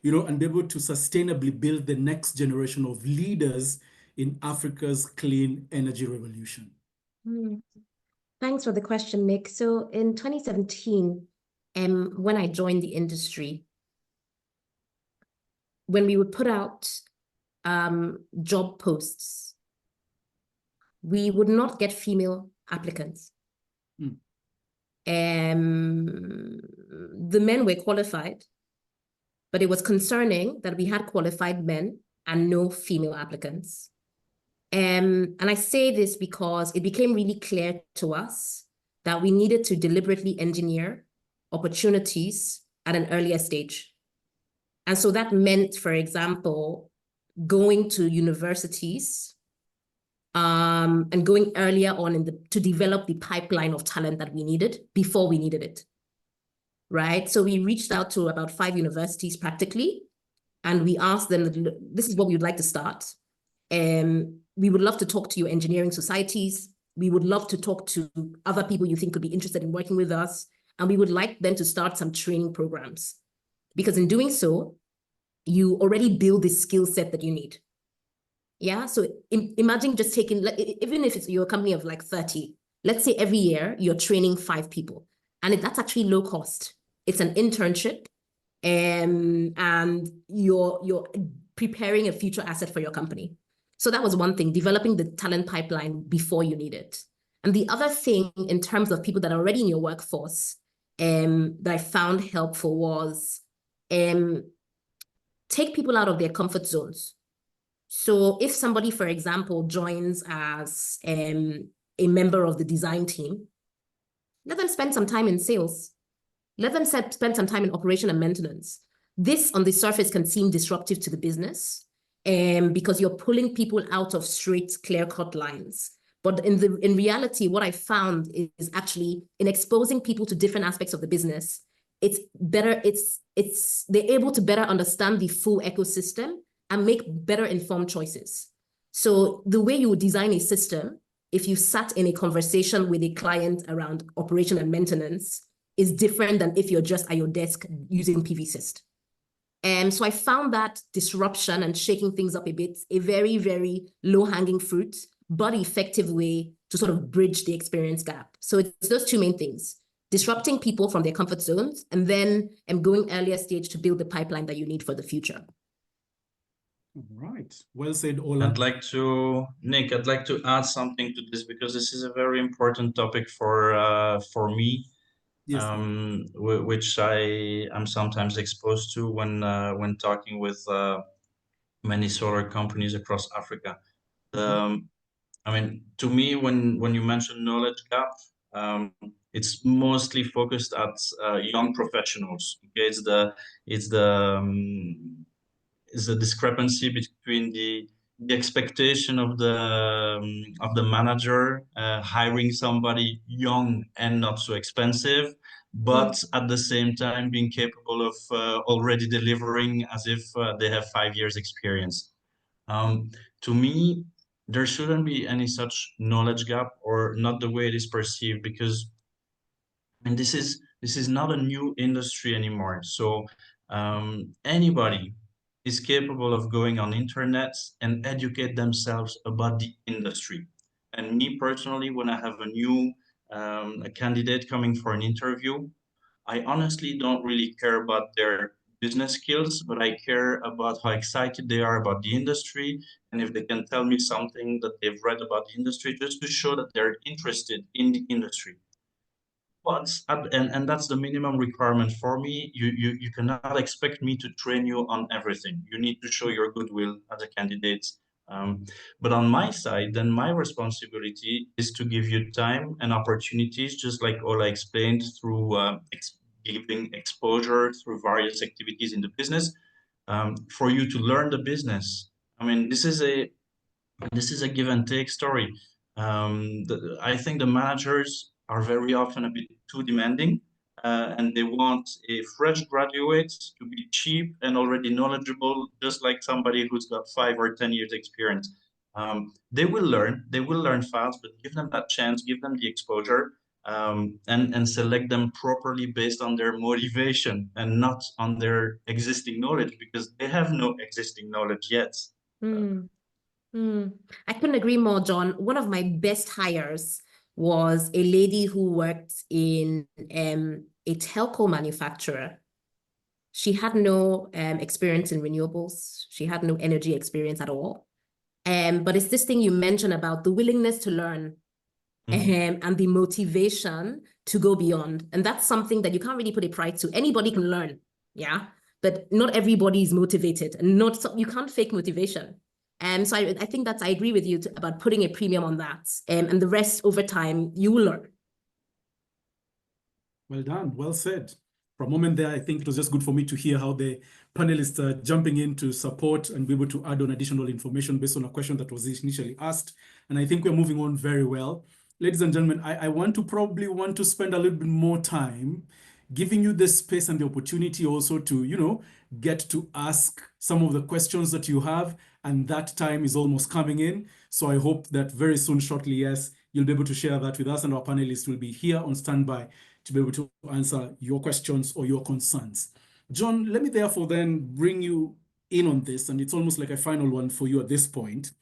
and be able to sustainably build the next generation of leaders in Africa's clean energy revolution? Thanks for the question, Nick. So in 2017, when I joined the industry, when we would put out job posts, we would not get female applicants. The men were qualified, but it was concerning that we had qualified men and no female applicants. And I say this because it became really clear to us that we needed to deliberately engineer opportunities at an earlier stage. And so that meant, for example, going to universities and going earlier on to develop the pipeline of talent that we needed before we needed it, right? So we reached out to about 5 universities practically, and we asked them, this is what we would like to start. We would love to talk to your engineering societies. We would love to talk to other people you think could be interested in working with us. And we would like them to start some training programs. Because in doing so, you already build the skill set that you need. Yeah, so imagine just taking, even if you're a company of like 30, let's say every year you're training 5 people. And that's actually low cost. It's an internship, and you're preparing a future asset for your company. So that was one thing, developing the talent pipeline before you need it. And the other thing in terms of people that are already in your workforce that I found helpful was take people out of their comfort zones. So if somebody, for example, joins as a member of the design team, let them spend some time in sales. Let them spend some time in operation and maintenance. This on the surface can seem disruptive to the business because you're pulling people out of straight, clear-cut lines. But in reality, what I found is actually in exposing people to different aspects of the business, it's better, they're able to better understand the full ecosystem and make better informed choices. So the way you would design a system, if you sat in a conversation with a client around operation and maintenance, is different than if you're just at your desk using PVSys. So I found that disruption and shaking things up a bit, a very, very low-hanging fruit, but effective way to sort of bridge the experience gap. So it's those 2 main things, disrupting people from their comfort zones, and then going earlier stage to build the pipeline that you need for the future. All right. Well said, Ola. Nick, I'd like to add something to this because this is a very important topic for me. Yes. Which I am sometimes exposed to when talking with many solar companies across Africa. I mean, to me, when you mention knowledge gap, it's mostly focused at young professionals. Okay, it's the discrepancy between the expectation of the manager hiring somebody young and not so expensive, but at the same time being capable of already delivering as if they have 5 years experience. To me, there shouldn't be any such knowledge gap, or not the way it is perceived, because and this is not a new industry anymore. So anybody is capable of going on internet and educate themselves about the industry. And me personally, when I have a new a candidate coming for an interview, I honestly don't really care about their business skills, but I care about how excited they are about the industry, and if they can tell me something that they've read about the industry, just to show that they're interested in the industry. And that's the minimum requirement for me. You cannot expect me to train you on everything. You need to show your goodwill as a candidate. But on my side, then my responsibility is to give you time and opportunities, just like Ola explained, through giving exposure through various activities in the business, for you to learn the business. I mean, this is a give and take story. I think the managers are very often a bit too demanding, and they want a fresh graduate to be cheap and already knowledgeable, just like somebody who's got 5 or 10 years experience. They will learn fast, but give them that chance, give them the exposure, and select them properly based on their motivation and not on their existing knowledge, because they have no existing knowledge yet. I couldn't agree more, John. One of my best hires was a lady who worked in a telco manufacturer. She had no experience in renewables. She had no energy experience at all. But it's this thing you mentioned about the willingness to learn, and the motivation to go beyond. And that's something that you can't really put a price to. Anybody can learn, yeah? But not everybody is motivated, and you can't fake motivation. So I think I agree with you about putting a premium on that. And the rest over time, you will learn. Well done, well said. For a moment there, I think it was just good for me to hear how the panelists are jumping in to support and be able to add on additional information based on a question that was initially asked. And I think we're moving on very well. Ladies and gentlemen, I probably want to spend a little bit more time giving you the space and the opportunity also to, get to ask some of the questions that you have, and that time is almost coming in. So I hope that very soon, shortly, yes, you'll be able to share that with us, and our panelists will be here on standby to be able to answer your questions or your concerns. John, let me therefore then bring you in on this, and it's almost like a final one for you at this point.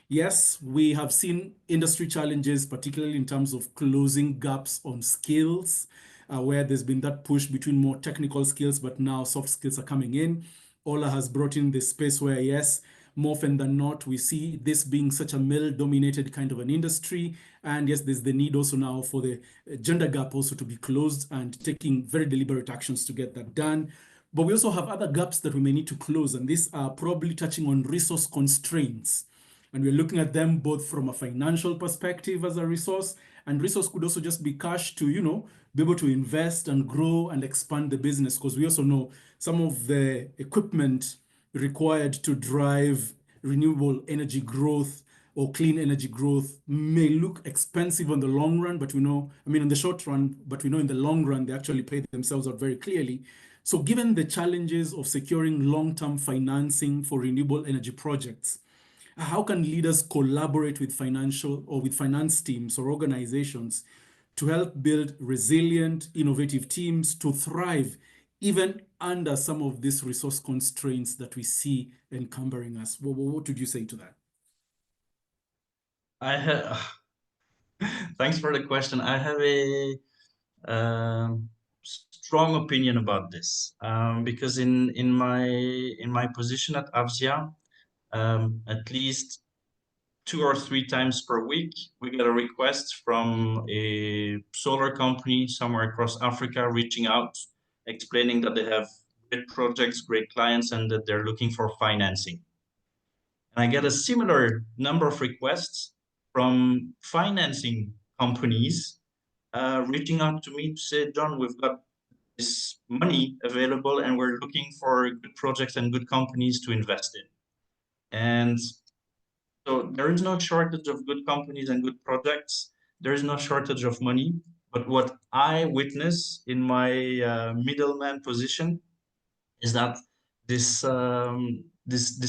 Yes, we have seen industry challenges, particularly in terms of closing gaps on skills, where there's been that push between more technical skills, but now soft skills are coming in. Ola has brought in this space where, yes, more often than not, we see this being such a male-dominated kind of an industry. And yes, there's the need also now for the gender gap also to be closed, and taking very deliberate actions to get that done. But we also have other gaps that we may need to close, and these are probably touching on resource constraints. And we're looking at them both from a financial perspective as a resource, and resource could also just be cash to, be able to invest and grow and expand the business, because we also know some of the equipment required to drive renewable energy growth or clean energy growth may look expensive on the long run, but we know, in the short run, but we know in the long run, they actually pay themselves out very clearly. So given the challenges of securing long-term financing for renewable energy projects, how can leaders collaborate with finance teams or organizations to help build resilient, innovative teams to thrive even under some of these resource constraints that we see encumbering us? What would you say to that? Thanks for the question. I have a strong opinion about this, because in my position at Avsia, at least 2 or 3 times per week, we get a request from a solar company somewhere across Africa reaching out, explaining that they have great projects, great clients, and that they're looking for financing. And I get a similar number of requests from financing companies reaching out to me to say, John, we've got this money available and we're looking for good projects and good companies to invest in. And so there is no shortage of good companies and good projects. There is no shortage of money. But what I witness in my middleman position is that this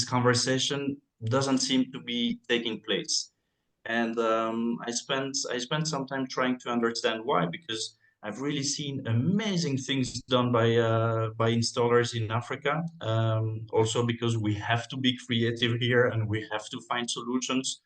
conversation doesn't seem to be taking place. And I spent some time trying to understand why, because I've really seen amazing things done by installers in Africa. Also because we have to be creative here and we have to find solutions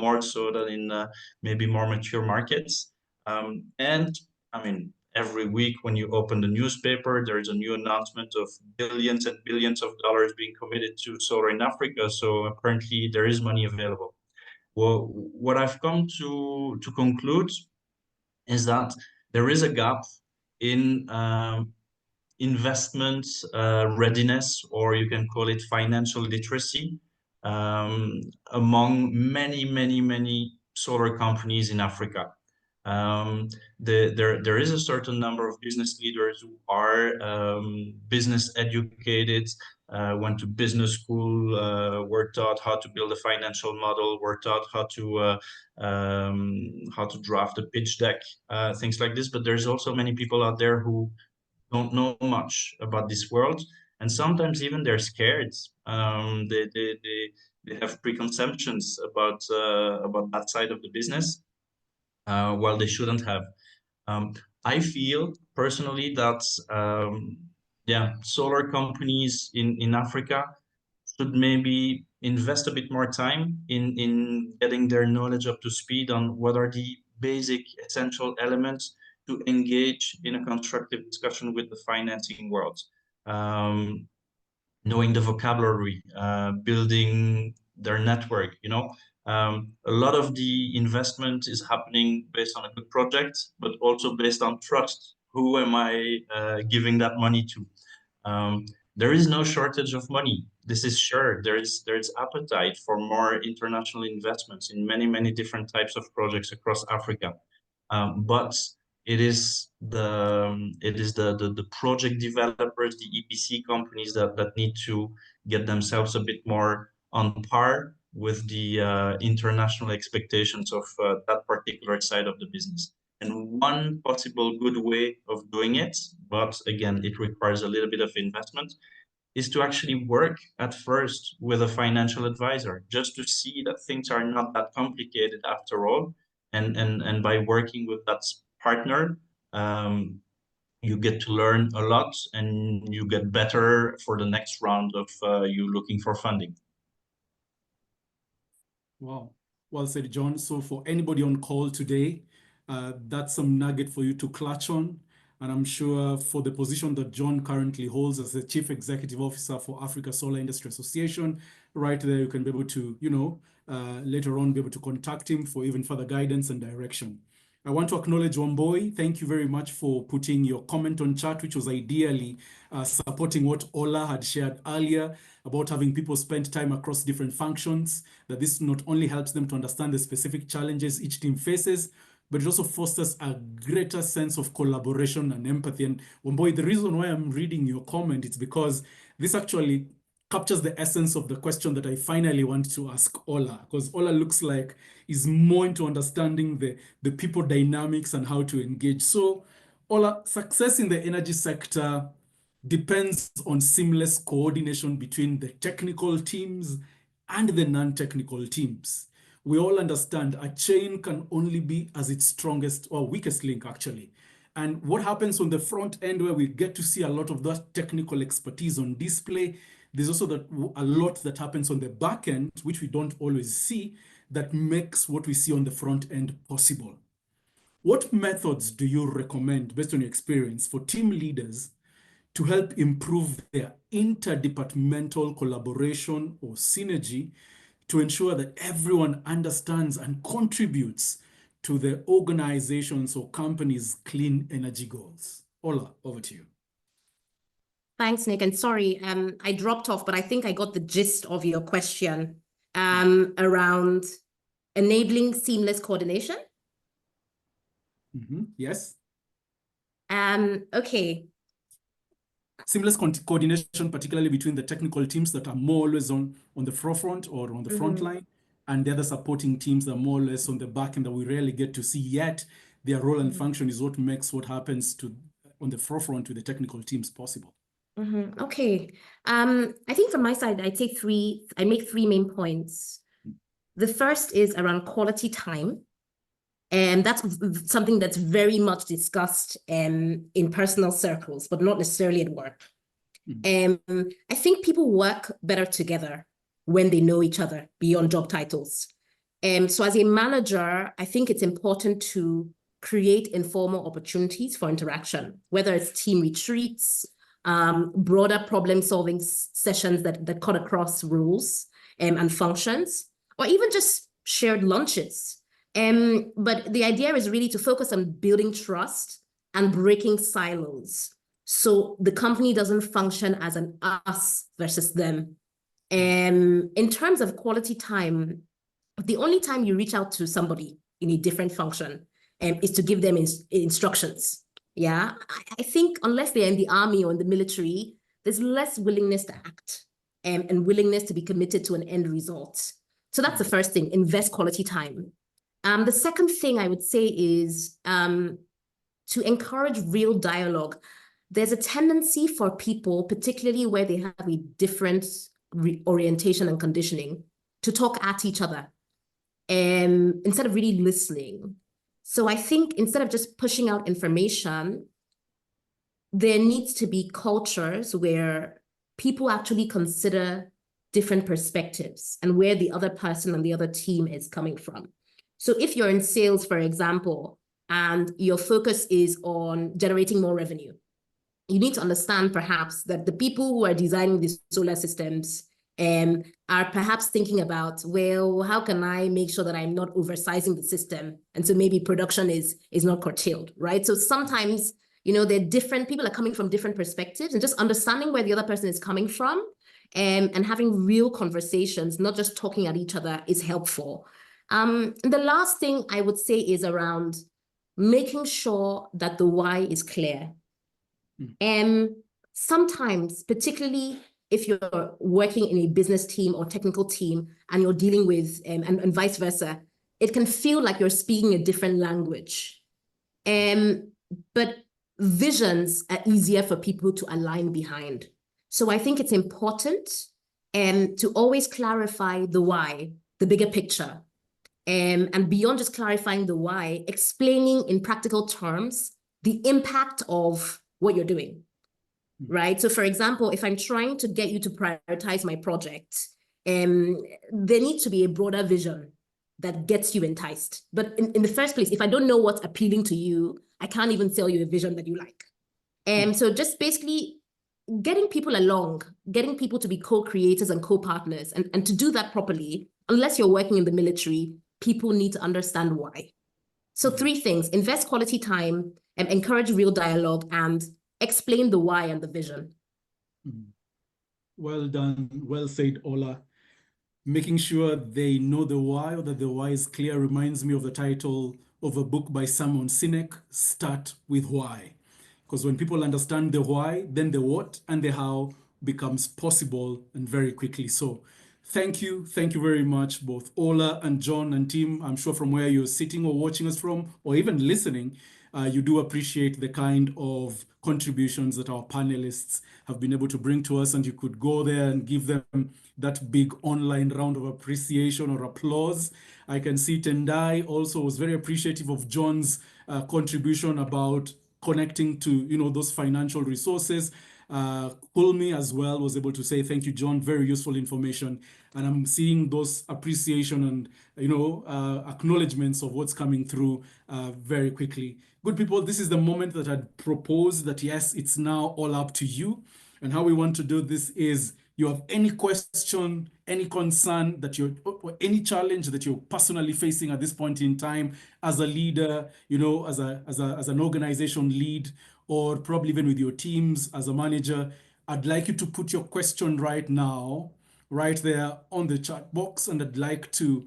more so than in maybe more mature markets. And I mean, every week when you open the newspaper, there is a new announcement of billions and billions of dollars being committed to solar in Africa. So apparently there is money available. Well, what I've come to conclude is that there is a gap in investment readiness, or you can call it financial literacy, among many solar companies in Africa. There is a certain number of business leaders who are business educated, went to business school, were taught how to build a financial model, were taught how to draft a pitch deck, things like this. But there's also many people out there who don't know much about this world, and sometimes even they're scared. They have preconceptions about that side of the business, while they shouldn't have. I feel personally that solar companies in Africa should maybe invest a bit more time in getting their knowledge up to speed on what are the basic essential elements to engage in a constructive discussion with the financing world. Knowing the vocabulary, building their network, a lot of the investment is happening based on a good project, but also based on trust. Who am I giving that money to? There is no shortage of money. This is sure. There is appetite for more international investments in many different types of projects across Africa. But it is the project developers, the EPC companies that need to get themselves a bit more on par with the international expectations of that particular side of the business. And one possible good way of doing it, but again, it requires a little bit of investment, is to actually work at first with a financial advisor, just to see that things are not that complicated after all. And by working with that partner, you get to learn a lot and you get better for the next round of you looking for funding. Wow, well said, John. So for anybody on call today, that's some nugget for you to clutch on. And I'm sure for the position that John currently holds as the Chief Executive Officer for Africa Solar Industry Association, right there, you can be able to, later on be able to contact him for even further guidance and direction. I want to acknowledge Wamboi. Thank you very much for putting your comment on chat, which was ideally supporting what Ola had shared earlier about having people spend time across different functions, that this not only helps them to understand the specific challenges each team faces, but it also fosters a greater sense of collaboration and empathy. And Wamboi, the reason why I'm reading your comment is because this actually captures the essence of the question that I finally want to ask Ola, because Ola looks like is more into understanding the people dynamics and how to engage. So Ola, success in the energy sector depends on seamless coordination between the technical teams and the non-technical teams. We all understand a chain can only be as its strongest or weakest link, actually. And what happens on the front end, where we get to see a lot of that technical expertise on display, there's also a lot that happens on the back end, which we don't always see, that makes what we see on the front end possible. What methods do you recommend, based on your experience, for team leaders to help improve their interdepartmental collaboration or synergy to ensure that everyone understands and contributes to the organization's or company's clean energy goals? Ola, over to you. Thanks, Nick. And sorry, I dropped off, but I think I got the gist of your question around enabling seamless coordination. Yes. Okay. Seamless coordination, particularly between the technical teams that are more or less on the forefront or on the front line, and the other supporting teams that are more or less on the back end that we rarely get to see yet. Their role and function is what makes what happens on the forefront with the technical teams possible. Okay. I think from my side, I make three main points. The first is around quality time. And that's something that's very much discussed in personal circles, but not necessarily at work. I think people work better together when they know each other beyond job titles. So as a manager, I think it's important to create informal opportunities for interaction, whether it's team retreats, broader problem-solving sessions that cut across roles and functions, or even just shared lunches. But the idea is really to focus on building trust and breaking silos, so the company doesn't function as an us versus them. In terms of quality time, the only time you reach out to somebody in a different function is to give them instructions. Yeah, I think unless they're in the army or in the military, there's less willingness to act and willingness to be committed to an end result. So that's the first thing, invest quality time. The second thing I would say is to encourage real dialogue. There's a tendency for people, particularly where they have a different orientation and conditioning, to talk at each other instead of really listening. So I think instead of just pushing out information, there needs to be cultures where people actually consider different perspectives and where the other person and the other team is coming from. So if you're in sales, for example, and your focus is on generating more revenue, you need to understand perhaps that the people who are designing these solar systems are perhaps thinking about, well, how can I make sure that I'm not oversizing the system? And so maybe production is not curtailed, right? So sometimes, they're different, people are coming from different perspectives, and just understanding where the other person is coming from and having real conversations, not just talking at each other, is helpful. And the last thing I would say is around making sure that the why is clear. Sometimes, particularly if you're working in a business team or technical team and you're dealing with, and vice versa, it can feel like you're speaking a different language. But visions are easier for people to align behind. So I think it's important to always clarify the why, the bigger picture. And beyond just clarifying the why, explaining in practical terms the impact of what you're doing, right? So for example, if I'm trying to get you to prioritize my project, there needs to be a broader vision that gets you enticed. But in the first place, if I don't know what's appealing to you, I can't even sell you a vision that you like. So just basically getting people along, getting people to be co-creators and co-partners. And to do that properly, unless you're working in the military, people need to understand why. So 3 things: invest quality time, and encourage real dialogue, and explain the why and the vision. Well done. Well said, Ola. Making sure they know the why, or that the why is clear, reminds me of the title of a book by Simon Sinek, Start with Why. Because when people understand the why, then the what and the how becomes possible, and very quickly. So thank you very much, both Ola and John and team. I'm sure from where you're sitting or watching us from, or even listening, you do appreciate the kind of contributions that our panelists have been able to bring to us, and you could go there and give them that big online round of appreciation or applause. I can see Tendai also was very appreciative of John's contribution about connecting to those financial resources. Kulmi as well was able to say, thank you, John, very useful information. And I'm seeing those appreciation and acknowledgements of what's coming through very quickly. Good people, this is the moment that I'd propose that, yes, it's now all up to you. And how we want to do this is, you have any question, any concern that or any challenge that you're personally facing at this point in time as a leader, as an organization lead, or probably even with your teams as a manager, I'd like you to put your question right now, right there on the chat box. And I'd like to,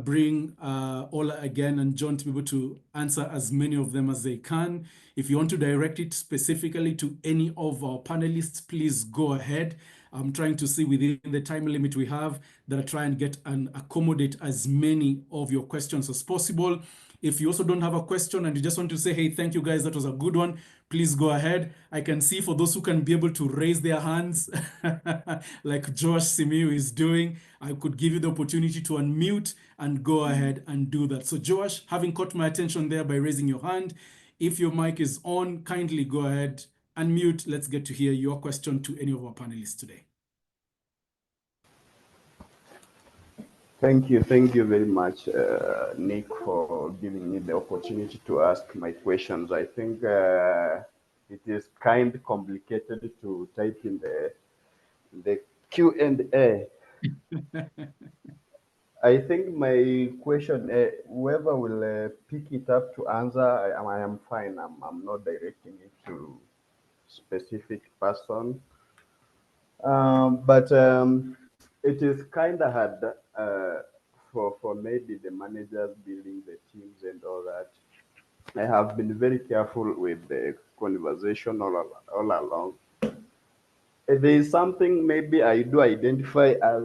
bring Ola again and John to be able to answer as many of them as they can. If you want to direct it specifically to any of our panelists, please go ahead. I'm trying to see within the time limit we have that I try and get and accommodate as many of your questions as possible. If you also don't have a question and you just want to say, hey, thank you guys, that was a good one, please go ahead. I can see for those who can be able to raise their hands, like Josh Simiu is doing, I could give you the opportunity to unmute and go ahead and do that. So Josh, having caught my attention there by raising your hand, if your mic is on, kindly go ahead, unmute. Let's get to hear your question to any of our panelists today. Thank you very much, Nick, for giving me the opportunity to ask my questions. I think it is kind of complicated to type in the Q&A. I think my question, whoever will pick it up to answer, I am fine. I'm not directing it to specific person. But it is kind of hard for maybe the managers building the teams and all that, I have been very careful with the conversation all along. There is something maybe I do identify as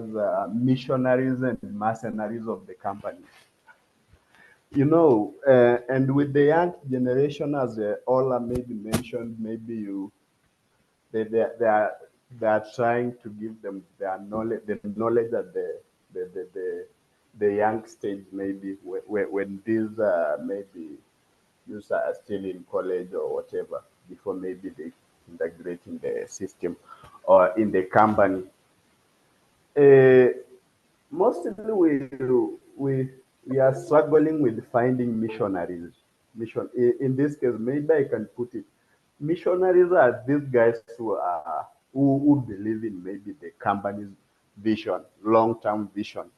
missionaries and mercenaries of the company. And with the young generation, as Ola maybe mentioned, maybe they are trying to give them their knowledge, the knowledge at the young stage, maybe when these maybe youths are still in college or whatever, before maybe they integrate in the system or in the company. Mostly we are struggling with finding missionaries. In this case, maybe I can put it. Missionaries are these guys who believe in maybe the company's vision, long-term vision.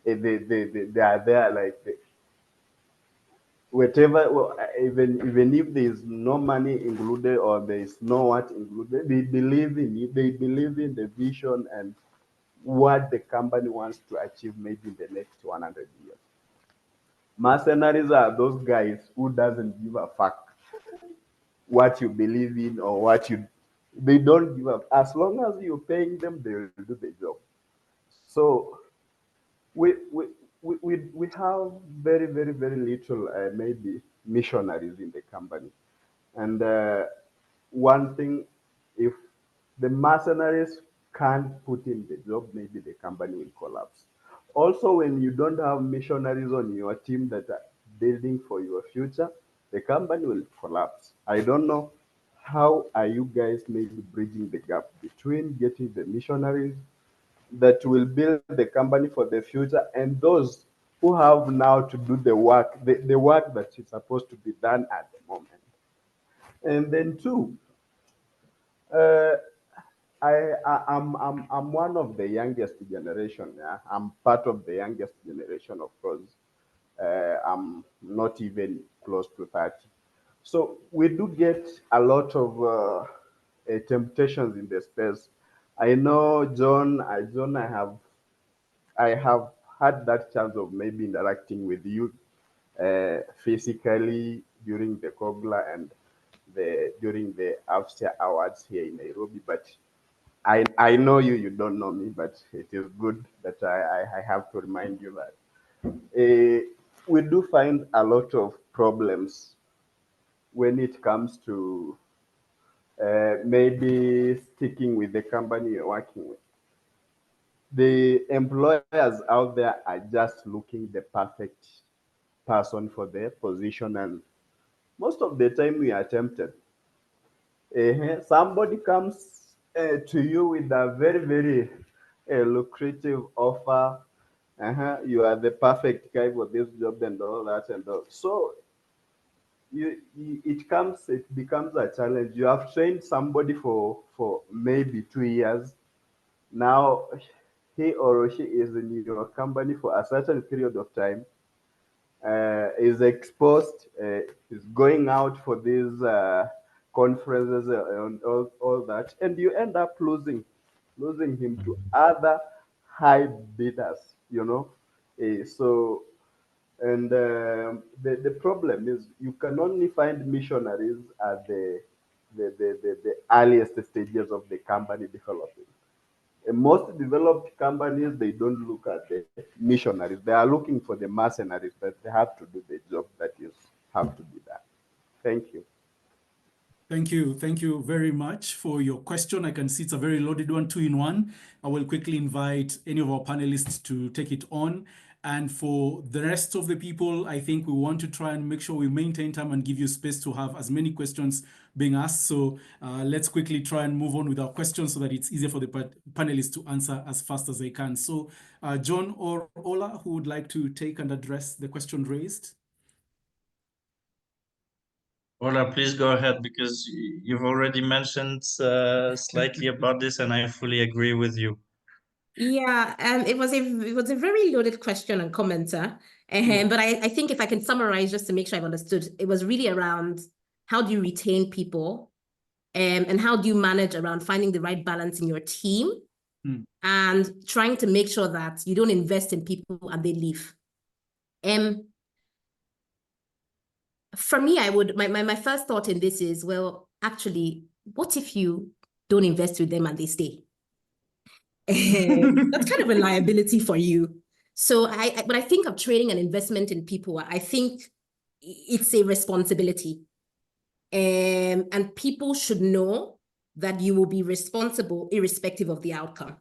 They are there like whatever, even if there is no money included or there is no what included, they believe in it. They believe in the vision and what the company wants to achieve maybe in the next 100 years. Mercenaries are those guys who doesn't give a fuck what you believe in or they don't give up. As long as you're paying them, they will do the job. So we have very, very, very little maybe missionaries in the company. And one thing, if the mercenaries can't put in the job, maybe the company will collapse. Also, when you don't have missionaries on your team that are building for your future, the company will collapse. I don't know how are you guys maybe bridging the gap between getting the missionaries that will build the company for the future and those who have now to do the work, the work that is supposed to be done at the moment. And then two, uh, I'm one of the youngest generation. Yeah? I'm part of the youngest generation, of course. I'm not even close to 30. So we do get a lot of temptations in the space. I know John, I have had that chance of maybe interacting with you physically during the Kogla and during the After Awards here in Nairobi. But I know you don't know me, but it is good that I have to remind you that we do find a lot of problems when it comes to maybe sticking with the company you're working with. The employers out there are just looking the perfect person for their position, and most of the time we are tempted. Somebody comes to you with a very, very lucrative offer. You are the perfect guy for this job and all that and all. So it becomes a challenge. You have trained somebody for maybe 2 years. Now he or she is in your company for a certain period of time, is exposed, is going out for these conferences and all that, and you end up losing him to other high bidders, so, and the problem is you can only find missionaries at the earliest stages of the company developing. In most developed companies, they don't look at the missionaries. They are looking for the mercenaries, but they have to do the job that is have to be done. Thank you. Thank you. Thank you very much for your question. I can see it's a very loaded one, 2 in 1. I will quickly invite any of our panelists to take it on. And for the rest of the people, I think we want to try and make sure we maintain time and give you space to have as many questions being asked. So let's quickly try and move on with our questions so that it's easier for the panelists to answer as fast as they can. So John or Ola, who would like to take and address the question raised? Ola, please go ahead, because you've already mentioned slightly about this, and I fully agree with you. Yeah, it was a very loaded question and commenter. But I think if I can summarize just to make sure I've understood, it was really around how do you retain people, and how do you manage around finding the right balance in your team and trying to make sure that you don't invest in people and they leave. For me, my first thought in this is, well, actually, what if you don't invest with them and they stay? That's kind of a liability for you. So when I think of training and investment in people, I think it's a responsibility. And people should know that you will be responsible irrespective of the outcome.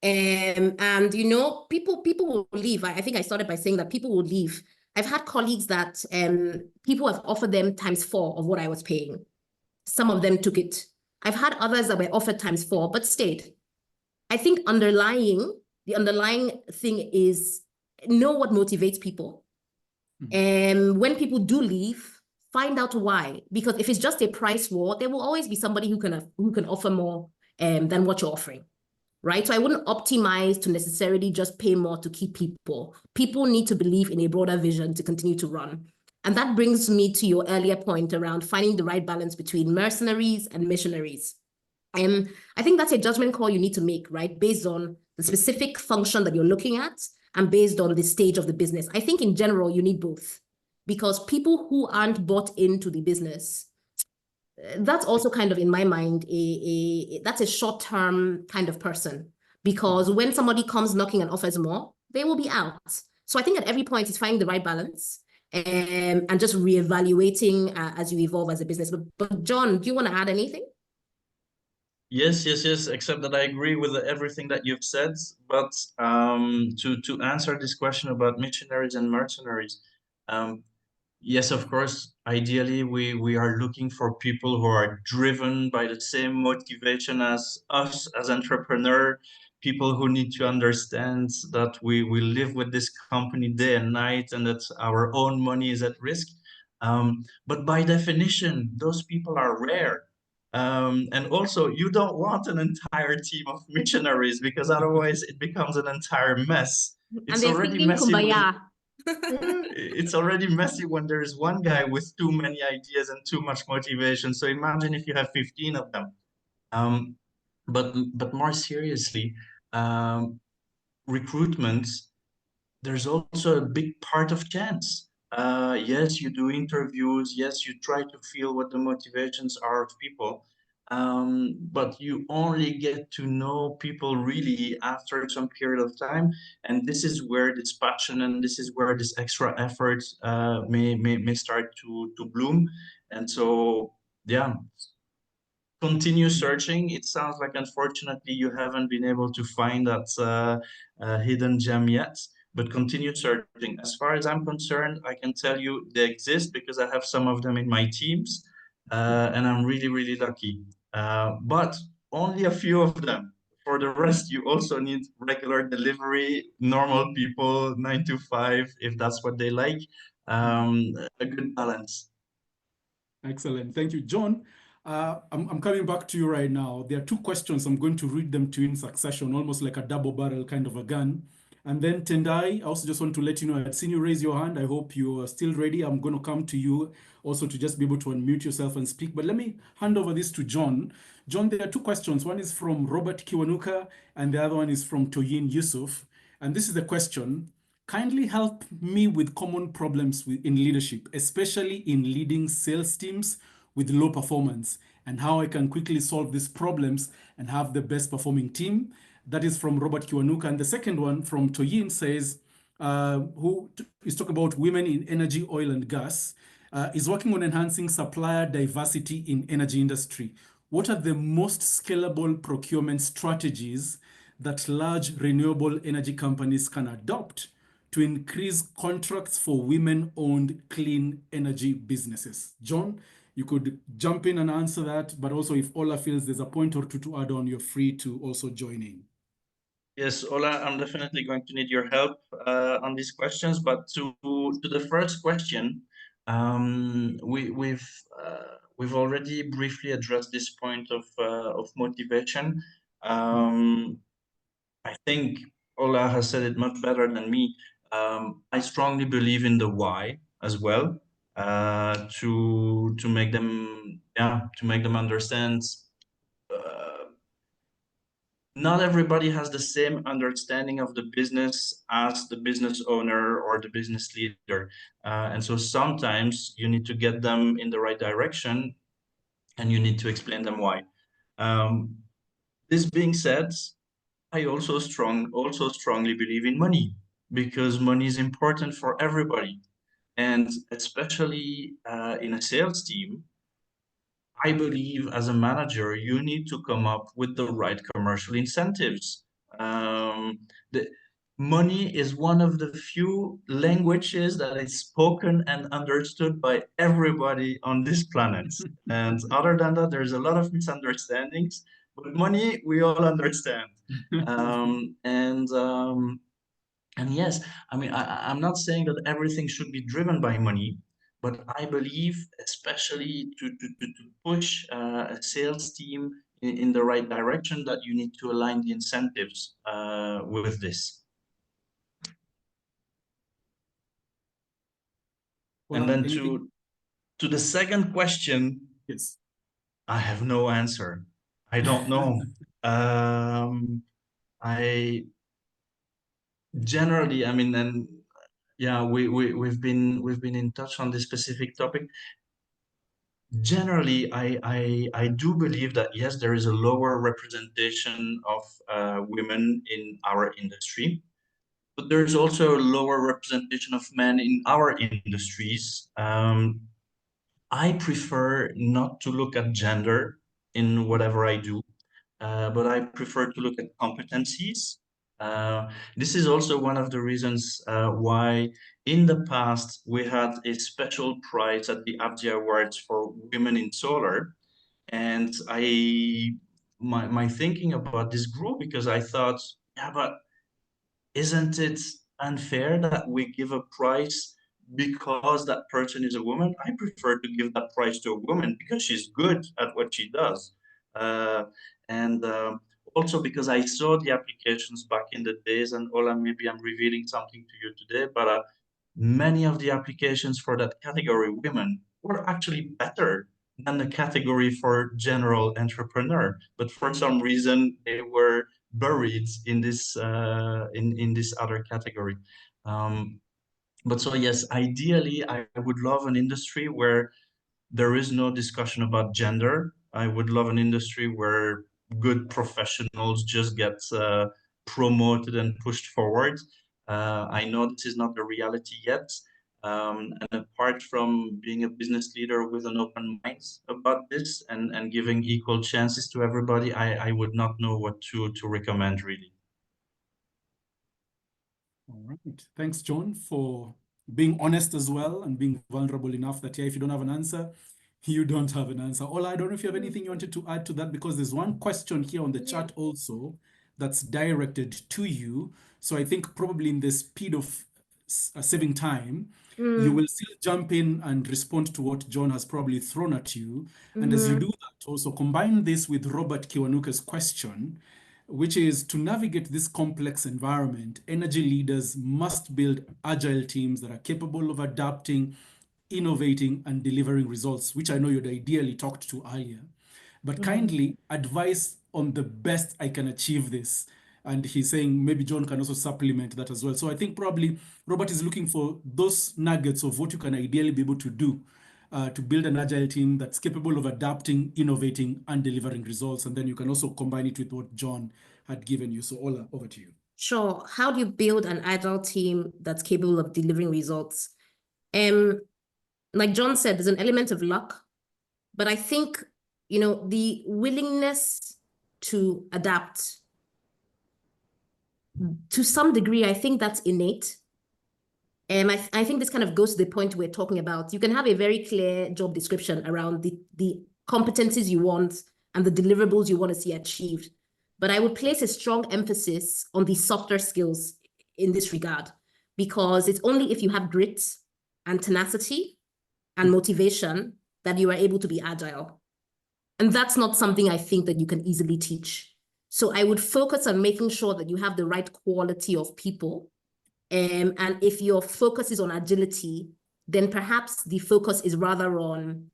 And you know, people will leave. I think I started by saying that people will leave. I've had colleagues that people have offered them ×4 of what I was paying. Some of them took it. I've had others that were offered ×4 but stayed. I think the underlying thing is know what motivates people. And when people do leave, find out why. Because if it's just a price war, there will always be somebody who can offer more than what you're offering. Right? So I wouldn't optimize to necessarily just pay more to keep people. People need to believe in a broader vision to continue to run. And that brings me to your earlier point around finding the right balance between mercenaries and missionaries. I think that's a judgment call you need to make, right? Based on the specific function that you're looking at and based on the stage of the business. I think in general, you need both, because people who aren't bought into the business, that's also kind of, in my mind, that's a short-term kind of person, because when somebody comes knocking and offers more, they will be out. So I think at every point it's finding the right balance and just reevaluating as you evolve as a business. But John, do you want to add anything? Yes, except that I agree with everything that you've said. But to answer this question about missionaries and mercenaries, yes, of course, ideally, we are looking for people who are driven by the same motivation as us as entrepreneurs, people who need to understand that we live with this company day and night and that our own money is at risk. But by definition, those people are rare. And also, you don't want an entire team of missionaries, because otherwise it becomes an entire mess. It's already messy. It's already messy when there is one guy with too many ideas and too much motivation. So imagine if you have 15 of them. But more seriously, recruitment, there's also a big part of chance. Yes, you do interviews. Yes, you try to feel what the motivations are of people. But you only get to know people really after some period of time. And this is where this passion and this is where this extra effort may start to bloom. And so, yeah, continue searching. It sounds like, unfortunately, you haven't been able to find that hidden gem yet, but continue searching. As far as I'm concerned, I can tell you they exist because I have some of them in my teams, and I'm really, really lucky. But only a few of them. For the rest, you also need regular delivery, normal people, 9 to 5, if that's what they like, a good balance. Excellent. Thank you, John. I'm coming back to you right now. There are 2 questions. I'm going to read them to you in succession, almost like a double barrel kind of a gun. And then Tendai, I also just want to let you know, I'd seen you raise your hand. I hope you are still ready. I'm going to come to you also to just be able to unmute yourself and speak. But let me hand over this to John. John, there are 2 questions. One is from Robert Kiwanuka, and the other one is from Toyin Yusuf. And this is the question: kindly help me with common problems in leadership, especially in leading sales teams with low performance, and how I can quickly solve these problems and have the best performing team. That is from Robert Kiwanuka. And the second one from Toyin says, who is talking about women in energy, oil, and gas, is working on enhancing supplier diversity in energy industry. What are the most scalable procurement strategies that large renewable energy companies can adopt to increase contracts for women-owned clean energy businesses? John, you could jump in and answer that, but also if Ola feels there's a point or 2 to add on, you're free to also join in. Yes, Ola, I'm definitely going to need your help on these questions. But to the first question, we've already briefly addressed this point of motivation. I think Ola has said it much better than me. I strongly believe in the why as well, to make them understand not everybody has the same understanding of the business as the business owner or the business leader. And so sometimes you need to get them in the right direction and you need to explain them why. This being said, I also strongly believe in money, because money is important for everybody. And especially in a sales team, I believe as a manager, you need to come up with the right commercial incentives. The money is one of the few languages that is spoken and understood by everybody on this planet. And other than that, there's a lot of misunderstandings, but money, we all understand. And yes, I mean, I'm not saying that everything should be driven by money, but I believe, especially to push a sales team in the right direction, that you need to align the incentives with this. Well, And then anything? to the second question, Yes. I have no answer. I don't know. I generally, I mean, and yeah, we've been in touch on this specific topic. Generally, I do believe that yes, there is a lower representation of women in our industry, but there's also a lower representation of men in our industries. I prefer not to look at gender in whatever I do, but I prefer to look at competencies. This is also one of the reasons why in the past we had a special prize at the Agile Awards for women in solar. And my thinking about this grew because I thought, yeah, but isn't it unfair that we give a prize because that person is a woman? I prefer to give that prize to a woman because she's good at what she does. And also because I saw the applications back in the days, and Ola, maybe I'm revealing something to you today, but many of the applications for that category women were actually better than the category for general entrepreneur. But for some reason, they were buried in this in this other category. But so yes, ideally, I would love an industry where there is no discussion about gender. I would love an industry where good professionals just get promoted and pushed forward. I know this is not the reality yet. And apart from being a business leader with an open mind about this and giving equal chances to everybody, I would not know what to recommend really. All right. Thanks, John, for being honest as well and being vulnerable enough that, yeah, if you don't have an answer, you don't have an answer. Ola, I don't know if you have anything you wanted to add to that, because there's one question here on the chat also that's directed to you. So I think probably in the speed of saving time, you will still jump in and respond to what John has probably thrown at you. And as you do that, also combine this with Robert Kiwanuka's question, which is to navigate this complex environment, energy leaders must build agile teams that are capable of adapting, innovating, and delivering results, which I know you'd ideally talked to earlier. But kindly advise on the best I can achieve this. And he's saying maybe John can also supplement that as well. So I think probably Robert is looking for those nuggets of what you can ideally be able to do to build an agile team that's capable of adapting, innovating, and delivering results. And then you can also combine it with what John had given you. So Ola, over to you. Sure. How do you build an agile team that's capable of delivering results? Like John said, there's an element of luck, but I think, the willingness to adapt, to some degree, I think that's innate. And I think this kind of goes to the point we're talking about. You can have a very clear job description around the competencies you want and the deliverables you want to see achieved. But I would place a strong emphasis on the softer skills in this regard, because it's only if you have grit and tenacity and motivation that you are able to be agile. And that's not something I think that you can easily teach. So I would focus on making sure that you have the right quality of people. And if your focus is on agility, then perhaps the focus is rather on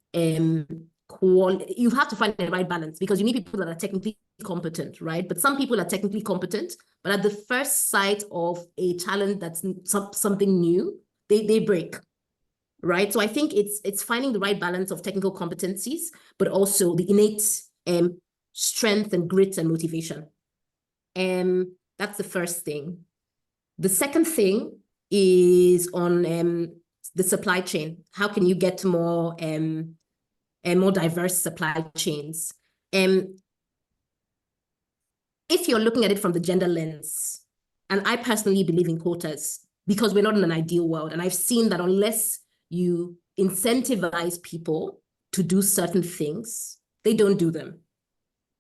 you have to find the right balance, because you need people that are technically competent, right? But some people are technically competent, but at the first sight of a challenge that's something new, they break, right? So I think it's finding the right balance of technical competencies, but also the innate strength and grit and motivation. That's the first thing. The second thing is on the supply chain. How can you get more diverse supply chains? If you're looking at it from the gender lens, and I personally believe in quotas, because we're not in an ideal world, and I've seen that unless you incentivize people to do certain things, they don't do them.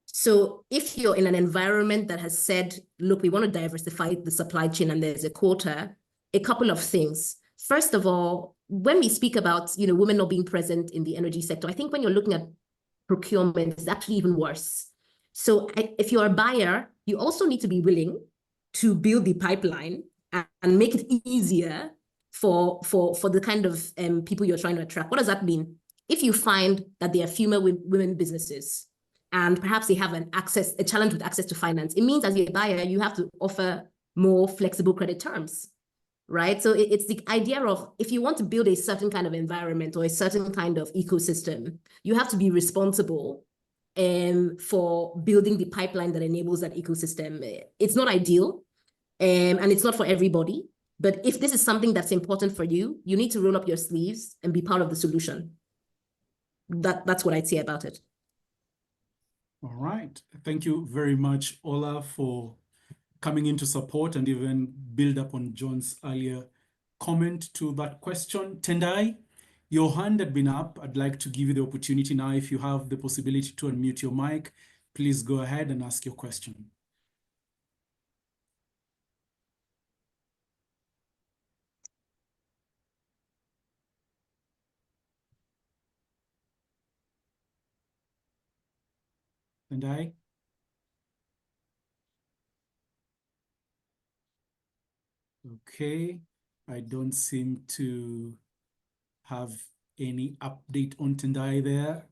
So if you're in an environment that has said, look, we want to diversify the supply chain and there's a quota, a couple of things. First of all, when we speak about, women not being present in the energy sector, I think when you're looking at procurement, it's actually even worse. So if you're a buyer, you also need to be willing to build the pipeline and make it easier for the kind of people you're trying to attract. What does that mean? If you find that there are fewer women businesses, and perhaps they have a challenge with access to finance, it means as a buyer, you have to offer more flexible credit terms, right? So it's the idea of, if you want to build a certain kind of environment or a certain kind of ecosystem, you have to be responsible for building the pipeline that enables that ecosystem. It's not ideal, and it's not for everybody. But if this is something that's important for you, you need to roll up your sleeves and be part of the solution. That's what I'd say about it. All right. Thank you very much, Ola, for coming in to support and even build up on John's earlier comment to that question. Tendai, your hand had been up. I'd like to give you the opportunity now. If you have the possibility to unmute your mic, please go ahead and ask your question. Tendai? Okay, I don't seem to have any update on Tendai there.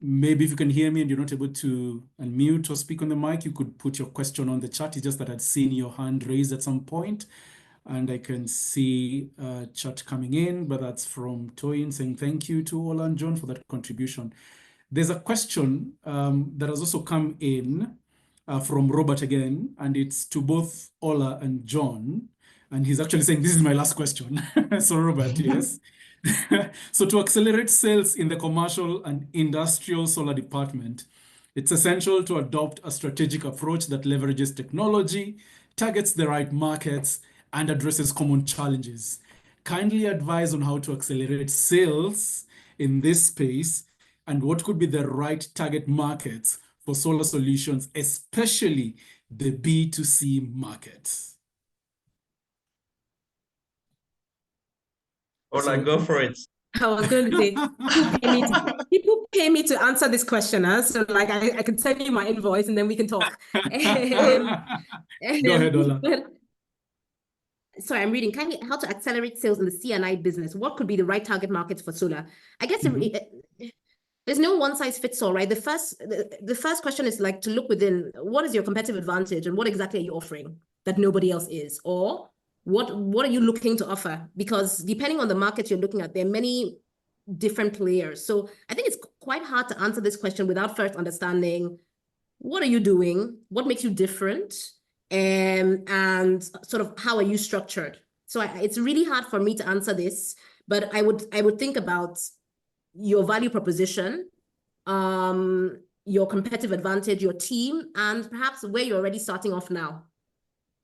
Maybe if you can hear me and you're not able to unmute or speak on the mic, you could put your question on the chat. It's just that I'd seen your hand raised at some point, and I can see a chat coming in, but that's from Toyin saying thank you to Ola and John for that contribution. There's a question that has also come in from Robert again, and it's to both Ola and John. And he's actually saying, this is my last question. So Robert, yes. So to accelerate sales in the commercial and industrial solar department, it's essential to adopt a strategic approach that leverages technology, targets the right markets, and addresses common challenges. Kindly advise on how to accelerate sales in this space and what could be the right target markets for solar solutions, especially the B2C markets. Ola, go for it. I was going to say, people pay me to answer this question, so like I can send you my invoice and then we can talk. Go ahead, Ola. Sorry, I'm reading. Kindly, how to accelerate sales in the C&I business? What could be the right target markets for solar? I guess there's no one size fits all, right? The first question is like to look within. What is your competitive advantage, and what exactly are you offering that nobody else is, or what are you looking to offer? Because depending on the market you're looking at, there are many different players. So I think it's quite hard to answer this question without first understanding what are you doing, what makes you different, and sort of how are you structured. So it's really hard for me to answer this, but I would think about your value proposition, your competitive advantage, your team, and perhaps where you're already starting off now.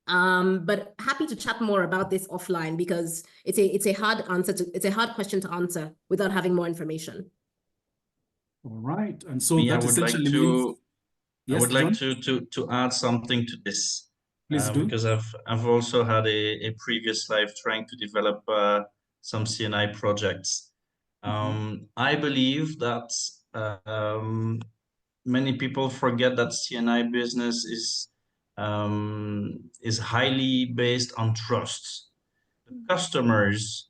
But happy to chat more about this offline, because it's a hard question to answer without having more information. All right, and so Me, that essentially means. Yes, I would like John? to add something to this. Please do. Because I've also had a previous life trying to develop some CNI projects. I believe that many people forget that CNI business is highly based on trust. The customers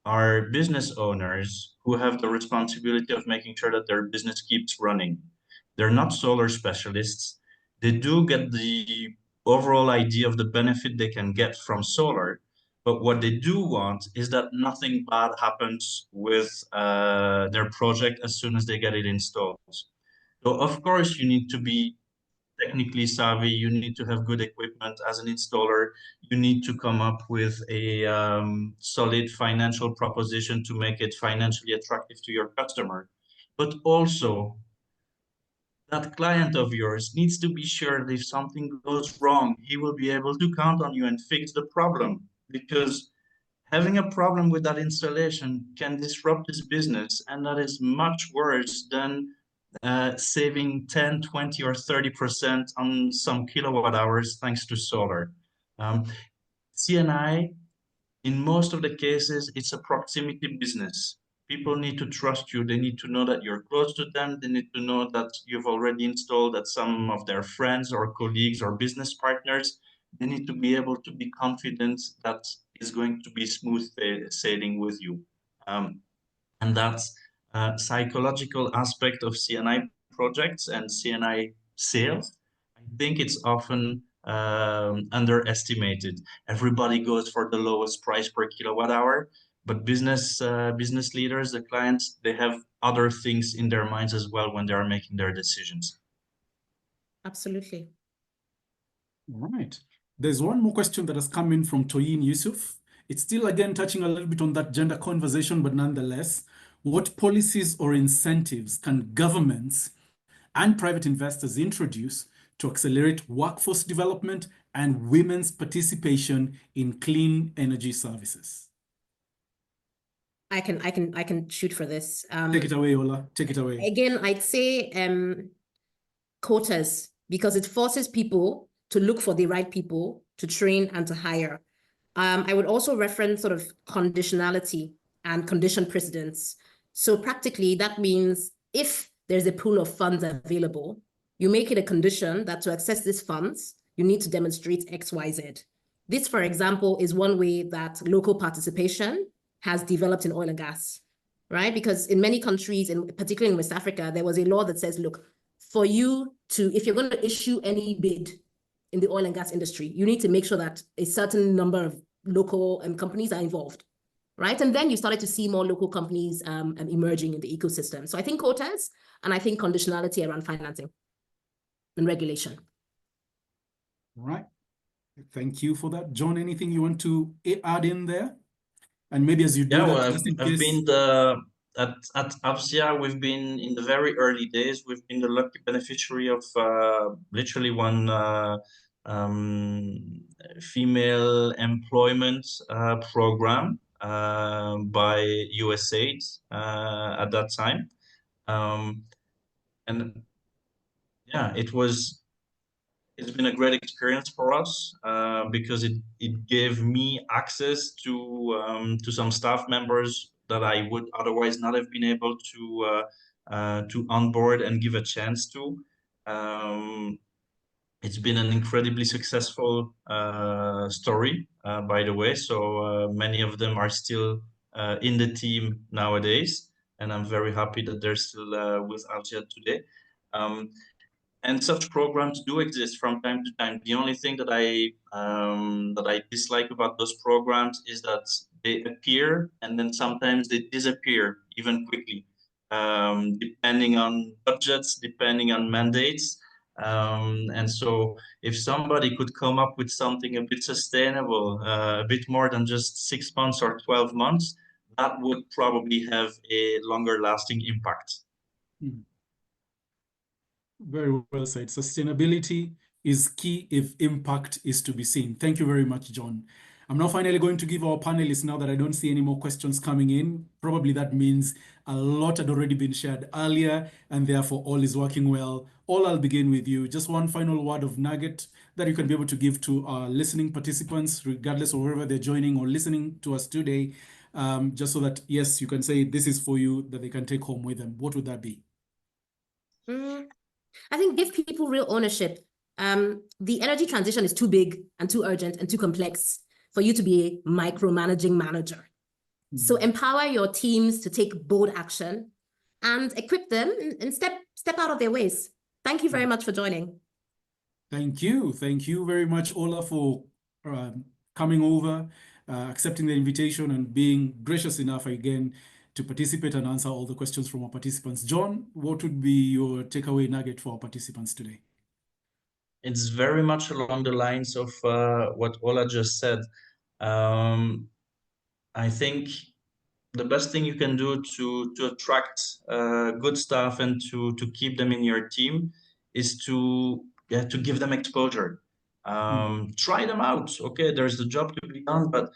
are business owners who have the responsibility of making sure that their business keeps running. They're not solar specialists. They do get the overall idea of the benefit they can get from solar, but what they do want is that nothing bad happens with their project as soon as they get it installed. So of course you need to be technically savvy, you need to have good equipment as an installer, you need to come up with a solid financial proposition to make it financially attractive to your customer. But also, that client of yours needs to be sure that if something goes wrong, he will be able to count on you and fix the problem. Because having a problem with that installation can disrupt his business, and that is much worse than saving 10, 20, or 30% on some kilowatt hours thanks to solar. CNI, in most of the cases, it's a proximity business. People need to trust you. They need to know that you're close to them. They need to know that you've already installed at some of their friends or colleagues or business partners. They need to be able to be confident that it's going to be smooth sailing with you. And that's a psychological aspect of CNI projects and CNI sales. I think it's often underestimated. Everybody goes for the lowest price per kilowatt hour, but business leaders, the clients, they have other things in their minds as well when they are making their decisions. Absolutely. All right. There's one more question that has come in from Toyin Yusuf. It's still, again, touching a little bit on that gender conversation, but nonetheless, what policies or incentives can governments and private investors introduce to accelerate workforce development and women's participation in clean energy services? I can shoot for this. Take it away, Ola. Take it away. Again, I'd say quotas, because it forces people to look for the right people to train and to hire. I would also reference sort of conditionality and condition precedents. So practically, that means if there's a pool of funds available, you make it a condition that to access these funds, you need to demonstrate X, Y, Z. This, for example, is one way that local participation has developed in oil and gas, right? Because in many countries, and particularly in West Africa, there was a law that says, look, for you to, if you're going to issue any bid in the oil and gas industry, you need to make sure that a certain number of local companies are involved, right? And then you started to see more local companies emerging in the ecosystem. So I think quotas, and I think conditionality around financing and regulation. All right. Thank you for that. John, anything you want to add in there? And maybe as you do Yeah, that, well, just in I've case... been at AVSIA, we've been in the very early days, we've been the lucky beneficiary of literally one female employment program by USAID at that time. And yeah, it's been a great experience for us because it gave me access to some staff members that I would otherwise not have been able to onboard and give a chance to. It's been an incredibly successful story, by the way. So many of them are still in the team nowadays, and I'm very happy that they're still with AVSIA today. And such programs do exist from time to time. The only thing that I dislike about those programs is that they appear and then sometimes they disappear even quickly, depending on budgets, depending on mandates. And so if somebody could come up with something a bit sustainable, a bit more than just 6 months or 12 months, that would probably have a longer lasting impact. Mm. Very well said. Sustainability is key if impact is to be seen. Thank you very much, John. I'm now finally going to give our panelists, now that I don't see any more questions coming in, probably that means a lot had already been shared earlier, and therefore all is working well. Ola, I'll begin with you. Just one final word of nugget that you can be able to give to our listening participants, regardless of wherever they're joining or listening to us today, just so that, yes, you can say this is for you, that they can take home with them. What would that be? I think give people real ownership. The energy transition is too big and too urgent and too complex for you to be a micromanaging manager, So empower your teams to take bold action and equip them and step out of their ways. Thank you very much for joining. Thank you. Thank you very much, Ola, for coming over, accepting the invitation and being gracious enough again to participate and answer all the questions from our participants. John, what would be your takeaway nugget for our participants today? It's very much along the lines of what Ola just said. I think the best thing you can do to attract good staff and to keep them in your team is to give them exposure. Try them out. Okay, there's the job to be done, but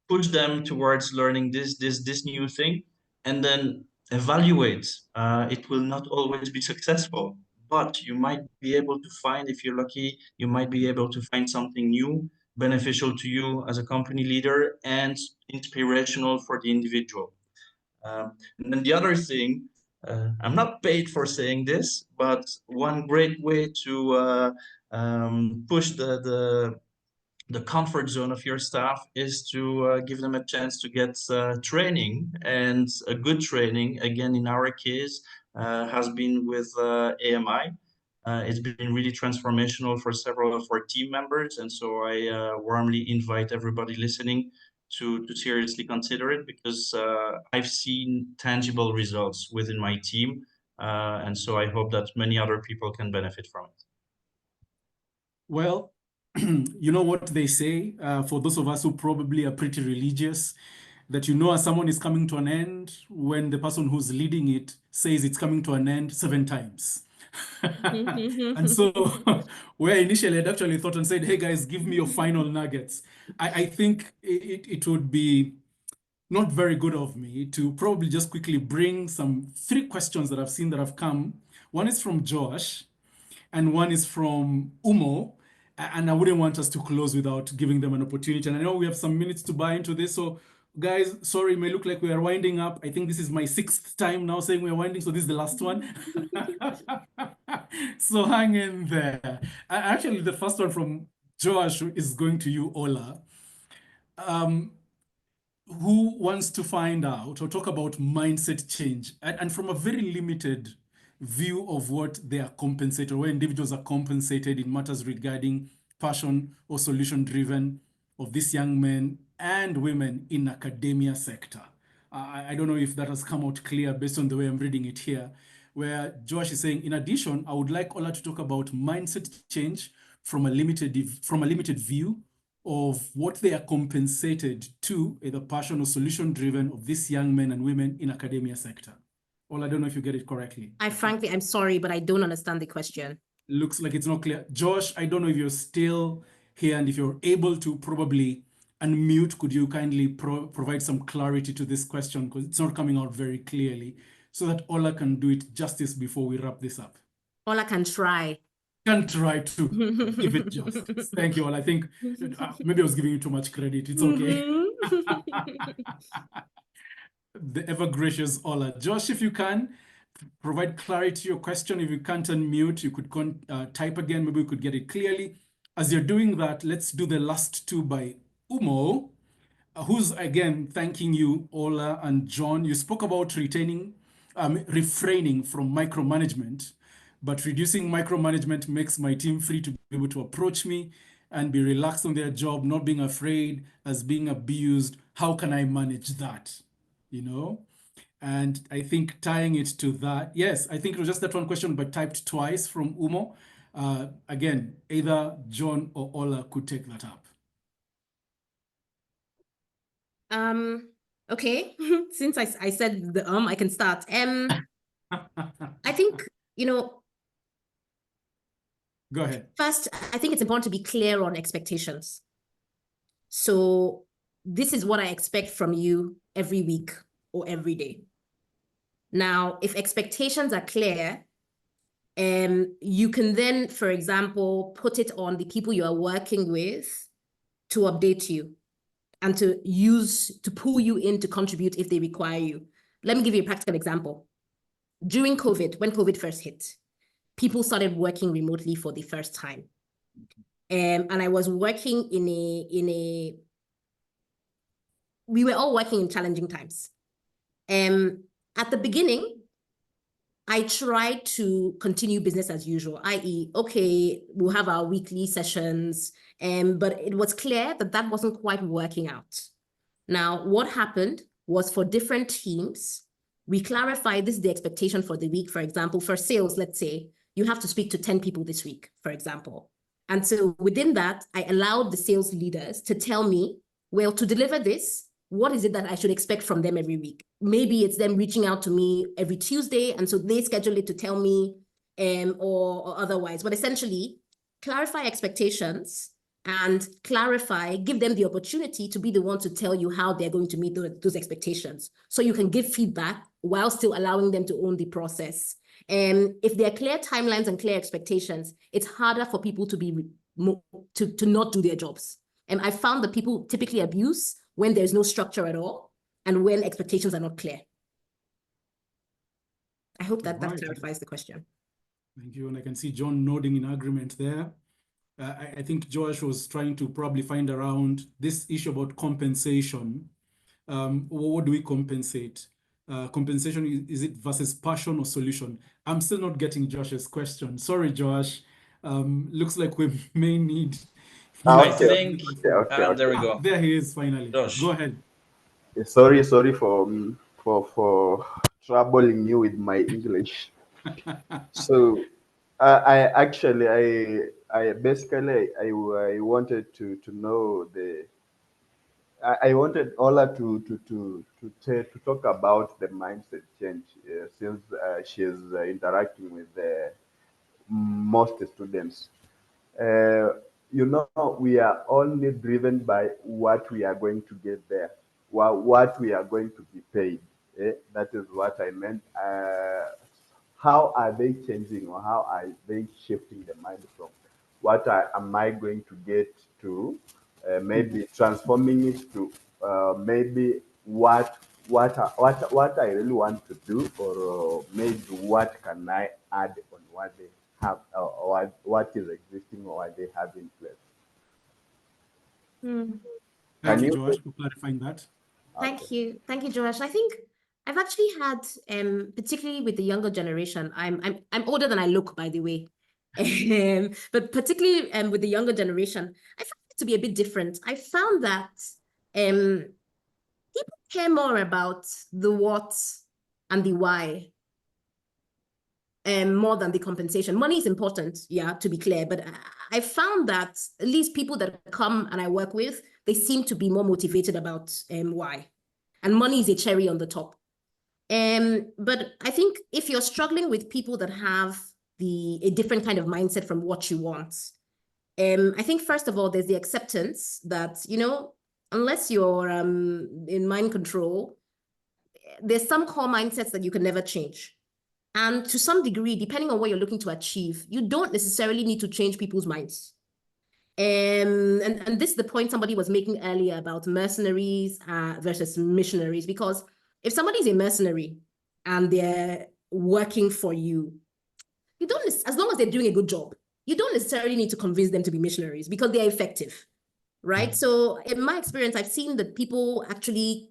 push them towards learning this new thing, and then evaluate. It will not always be successful, but you might be able to find, if you're lucky, you might be able to find something new, beneficial to you as a company leader and inspirational for the individual. And then the other thing, I'm not paid for saying this, but one great way to push the comfort zone of your staff is to give them a chance to get training, and a good training, again, in our case, has been with AMI. It's been really transformational for several of our team members, and so I warmly invite everybody listening to seriously consider it, because I've seen tangible results within my team, and so I hope that many other people can benefit from it. Well, you know what they say, for those of us who probably are pretty religious, that someone is coming to an end when the person who's leading it says it's coming to an end 7 times. And so where initially I'd actually thought and said, hey guys, give me your final nuggets. I think it would be not very good of me to probably just quickly bring 3 questions that I've seen that have come. One is from Josh and one is from Umo. And I wouldn't want us to close without giving them an opportunity. And I know we have some minutes to buy into this. So guys, sorry, it may look like we are winding up. I think this is my 6th time now saying we're winding. So this is the last one. So hang in there. Actually, the first one from Josh is going to you, Ola. Who wants to find out or talk about mindset change and from a very limited view of what they are compensated, where individuals are compensated in matters regarding passion or solution driven of these young men and women in academia sector. I don't know if that has come out clear based on the way I'm reading it here, where Josh is saying, in addition, I would like Ola to talk about mindset change from a limited view of what they are compensated to, either passion or solution driven, of these young men and women in academia sector. Well, I don't know if you get it correctly. I'm sorry, but I don't understand the question. Looks like it's not clear. Josh, I don't know if you're still here, and if you're able to probably unmute, could you kindly provide some clarity to this question, because it's not coming out very clearly, so that Ola can do it justice before we wrap this up. Ola can try. Can try to give it justice. Thank you all. I think maybe I was giving you too much credit. It's okay. The ever gracious Ola. Josh, if you can provide clarity to your question. If you can't unmute, you could type again. Maybe we could get it clearly. As you're doing that, let's do the last 2 by Umo, who's again thanking you, Ola and John. You spoke about refraining from micromanagement. But reducing micromanagement makes my team free to be able to approach me and be relaxed on their job, not being afraid as being abused. How can I manage that? And I think tying it to that, yes, I think it was just that one question, but typed twice from Umo. Again, either John or Ola could take that up. Okay, since I said I can start. I think, Go ahead. First, I think it's important to be clear on expectations. So this is what I expect from you every week or every day. Now, if expectations are clear, you can then, for example, put it on the people you are working with to update you and to pull you in to contribute if they require you. Let me give you a practical example. During COVID, when COVID first hit, people started working remotely for the first time. And I was working in a we were all working in challenging times. At the beginning, I tried to continue business as usual, i.e., okay, we'll have our weekly sessions, but it was clear that that wasn't quite working out. Now, what happened was for different teams, we clarified this is the expectation for the week. For example, for sales, let's say, you have to speak to 10 people this week, for example. And so within that, I allowed the sales leaders to tell me, well, to deliver this, what is it that I should expect from them every week? Maybe it's them reaching out to me every Tuesday, and so they schedule it to tell me, or otherwise. But essentially, clarify expectations and give them the opportunity to be the one to tell you how they're going to meet those expectations. So you can give feedback while still allowing them to own the process. And if there are clear timelines and clear expectations, it's harder for people to not do their jobs. And I found that people typically abuse when there's no structure at all and when expectations are not clear. I hope that that clarifies the question. Thank you. And I can see John nodding in agreement there. I think Josh was trying to probably find around this issue about compensation. What do we compensate? Compensation, is it versus passion or solution? I'm still not getting Josh's question. Sorry, Josh. Looks like we may need... I think, there we go. There he is finally. Josh. Go ahead. Sorry for troubling you with my English. So I basically wanted to know I wanted Ola to talk about the mindset change since she's interacting with most students. You know, we are only driven by what we are going to get there, what we are going to be paid. That is what I meant. How are they changing, or how are they shifting the mind from am I going to get to maybe transforming it to maybe what I really want to do, or maybe what can I add on what they have, or what is existing, or what they have in place. Thank you, Josh, for clarifying that. Thank you, Josh. I think I've actually had, particularly with the younger generation. I'm older than I look, by the way, but particularly with the younger generation, I found it to be a bit different. I found that people care more about the what and the why, more than the compensation. Money is important, yeah, to be clear, but I found that at least people that come and I work with, they seem to be more motivated about why. And money is a cherry on the top. But I think if you're struggling with people that have a different kind of mindset from what you want, I think first of all, there's the acceptance that, you know, unless you're in mind control, there's some core mindsets that you can never change. And to some degree, depending on what you're looking to achieve, you don't necessarily need to change people's minds. And this is the point somebody was making earlier about mercenaries versus missionaries, because if somebody's a mercenary and they're working for you, you don't, as long as they're doing a good job, you don't necessarily need to convince them to be missionaries because they're effective, right? So in my experience, I've seen that people actually,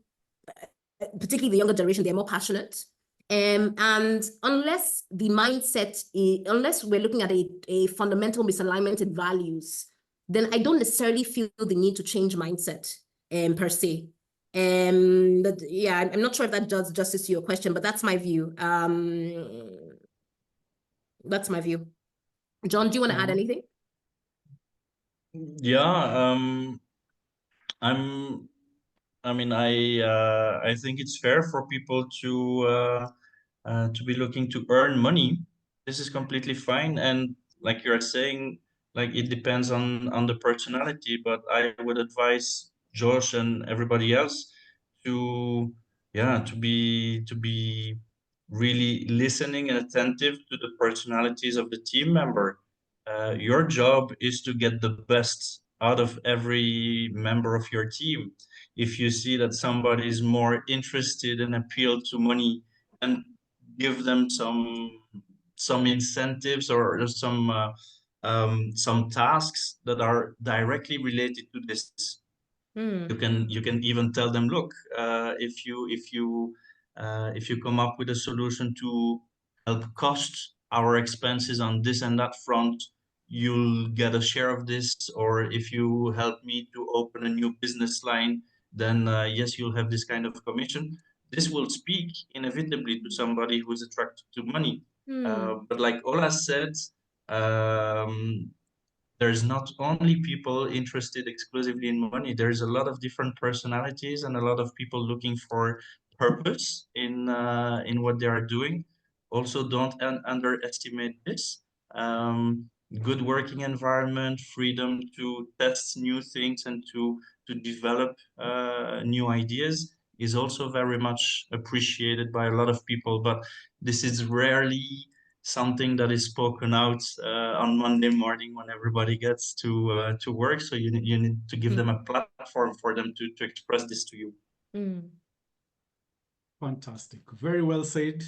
particularly the younger generation, they're more passionate. And unless the mindset, unless we're looking at a fundamental misalignment in values, then I don't necessarily feel the need to change mindset per se. But yeah, I'm not sure if that does justice to your question, but that's my view. That's my view. John, do you want to add anything? Yeah, I think it's fair for people to be looking to earn money. This is completely fine, and like you're saying, like it depends on the personality. But I would advise Josh and everybody else to be really listening and attentive to the personalities of the team member. Your job is to get the best out of every member of your team. If you see that somebody is more interested and appeal to money, and give them some incentives or some tasks that are directly related to this. Mm. You can even tell them, look, if you come up with a solution to help cost our expenses on this and that front, you'll get a share of this. Or if you help me to open a new business line, then yes, you'll have this kind of commission. This will speak inevitably to somebody who's attracted to money. But like Ola said, there's not only people interested exclusively in money. There's a lot of different personalities and a lot of people looking for purpose in what they are doing. Also, don't underestimate this. Good working environment, freedom to test new things and to develop new ideas is also very much appreciated by a lot of people. But this is rarely something that is spoken out on Monday morning when everybody gets to work. So you need to give them a platform for them to express this to you. Fantastic. Very well said.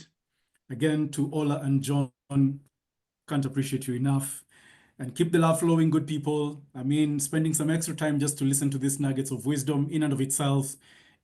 Again, to Ola and John, can't appreciate you enough. And keep the love flowing, good people. I mean, spending some extra time just to listen to these nuggets of wisdom in and of itself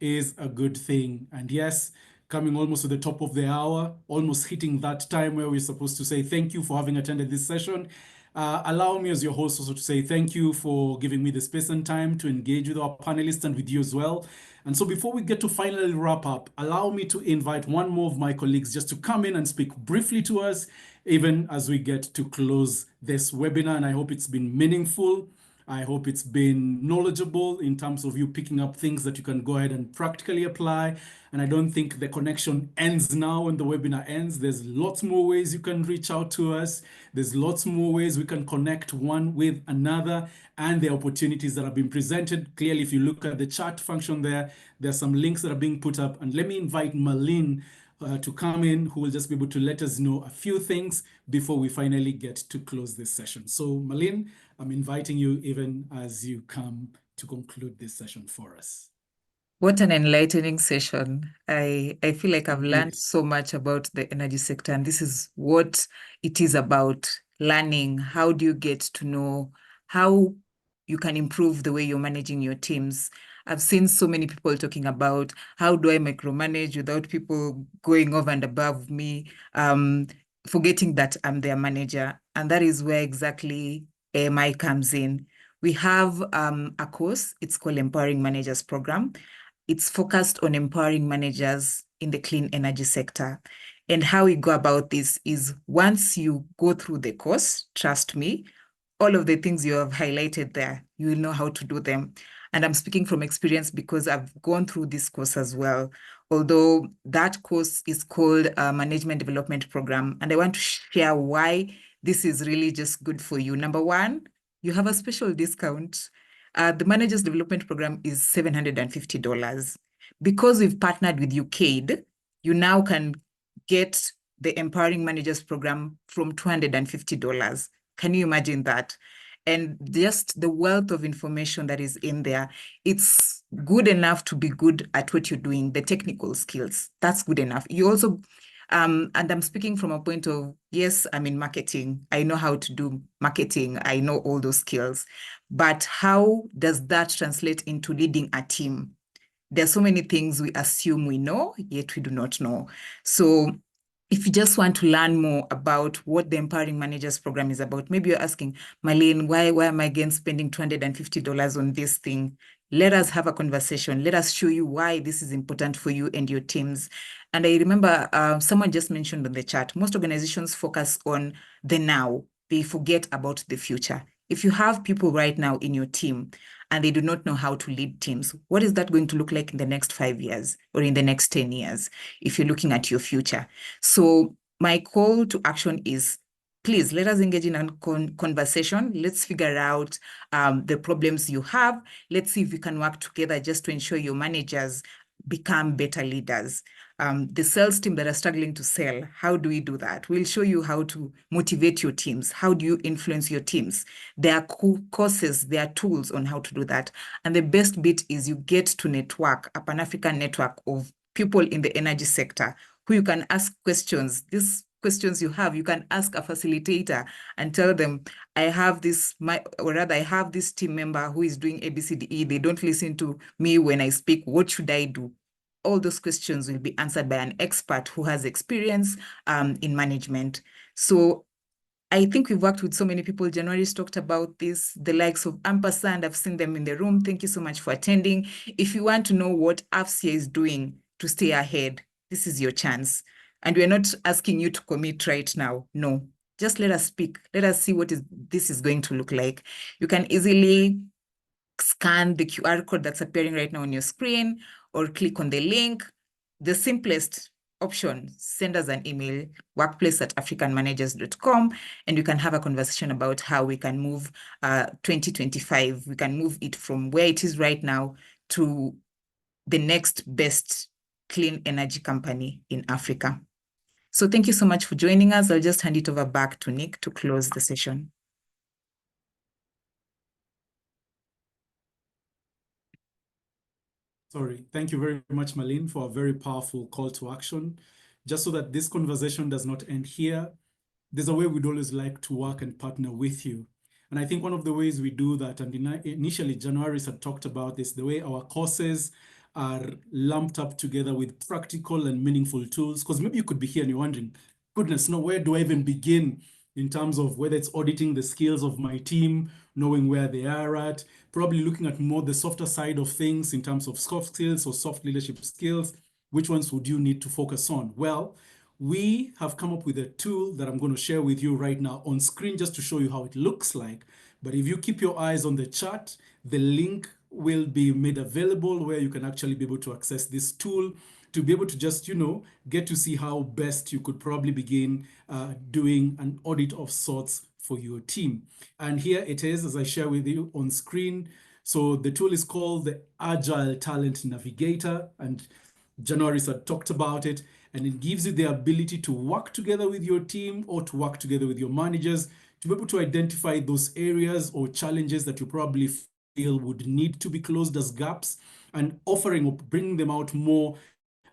is a good thing. And yes, coming almost to the top of the hour, almost hitting that time where we're supposed to say thank you for having attended this session. Allow me as your host also to say thank you for giving me the space and time to engage with our panelists and with you as well. And so before we get to finally wrap up, allow me to invite one more of my colleagues just to come in and speak briefly to us, even as we get to close this webinar. And I hope it's been meaningful. I hope it's been knowledgeable in terms of you picking up things that you can go ahead and practically apply. And I don't think the connection ends now when the webinar ends. There's lots more ways you can reach out to us. There's lots more ways we can connect one with another, and the opportunities that have been presented. Clearly, if you look at the chat function there, there's some links that are being put up. And let me invite Malin to come in, who will just be able to let us know a few things before we finally get to close this session. So Malin, I'm inviting you even as you come to conclude this session for us. What an enlightening session. I feel like I've learned Yes. so much about the energy sector, and this is what it is about, learning. How do you get to know how you can improve the way you're managing your teams? I've seen so many people talking about how do I micromanage without people going over and above me, forgetting that I'm their manager. And that is where exactly AMI comes in. We have a course, it's called Empowering Managers Program. It's focused on empowering managers in the clean energy sector. And how we go about this is once you go through the course, trust me, all of the things you have highlighted there, you will know how to do them. And I'm speaking from experience because I've gone through this course as well. Although that course is called a Management Development Program. And I want to share why this is really just good for you. Number one, you have a special discount. The Managers Development Program is $750. Because we've partnered with UCAID, you now can get the Empowering Managers Program from $250. Can you imagine that? And just the wealth of information that is in there, it's good enough to be good at what you're doing, the technical skills, that's good enough. You also, and I'm speaking from a point of, yes, I'm in marketing. I know how to do marketing. I know all those skills. But how does that translate into leading a team? There's so many things we assume we know, yet we do not know. So if you just want to learn more about what the Empowering Managers Program is about, maybe you're asking, Marlene, why am I again spending $250 on this thing? Let us have a conversation. Let us show you why this is important for you and your teams. And I remember someone just mentioned on the chat, most organizations focus on the now. They forget about the future. If you have people right now in your team and they do not know how to lead teams, what is that going to look like in the next 5 years or in the next 10 years if you're looking at your future? So my call to action is, please let us engage in a conversation. Let's figure out the problems you have. Let's see if we can work together just to ensure your managers become better leaders. The sales team that are struggling to sell, how do we do that? We'll show you how to motivate your teams. How do you influence your teams? There are courses, there are tools on how to do that. And the best bit is you get to network, a Pan-African network of people in the energy sector who you can ask questions. These questions you have, you can ask a facilitator and tell them, I have this team member who is doing ABCDE. They don't listen to me when I speak. What should I do? All those questions will be answered by an expert who has experience in management. So I think we've worked with so many people. January's talked about this, the likes of Ampersand. I've seen them in the room. Thank you so much for attending. If you want to know what AFCIA is doing to stay ahead, this is your chance. And we're not asking you to commit right now. No, just let us speak. Let us see what this is going to look like. You can easily scan the QR code that's appearing right now on your screen or click on the link. The simplest option, send us an email, workplace@africanmanagers.com, and you can have a conversation about how we can move 2025. We can move it from where it is right now to the next best clean energy company in Africa. So thank you so much for joining us. I'll just hand it over back to Nick to close the session. Sorry, thank you very much, Malin, for a very powerful call to action. Just so that this conversation does not end here, there's a way we'd always like to work and partner with you. And I think one of the ways we do that, and initially January had talked about this, the way our courses are lumped up together with practical and meaningful tools, because maybe you could be here and you're wondering, goodness, no, where do I even begin in terms of whether it's auditing the skills of my team, knowing where they are at, probably looking at more the softer side of things in terms of soft skills or soft leadership skills. Which ones would you need to focus on? Well, we have come up with a tool that I'm going to share with you right now on screen just to show you how it looks like. But if you keep your eyes on the chat, the link will be made available where you can actually be able to access this tool to be able to just, get to see how best you could probably begin doing an audit of sorts for your team. And here it is, as I share with you on screen. So the tool is called the Agile Talent Navigator, and January had talked about it, and it gives you the ability to work together with your team or to work together with your managers to be able to identify those areas or challenges that you probably feel would need to be closed as gaps, and offering or bringing them out more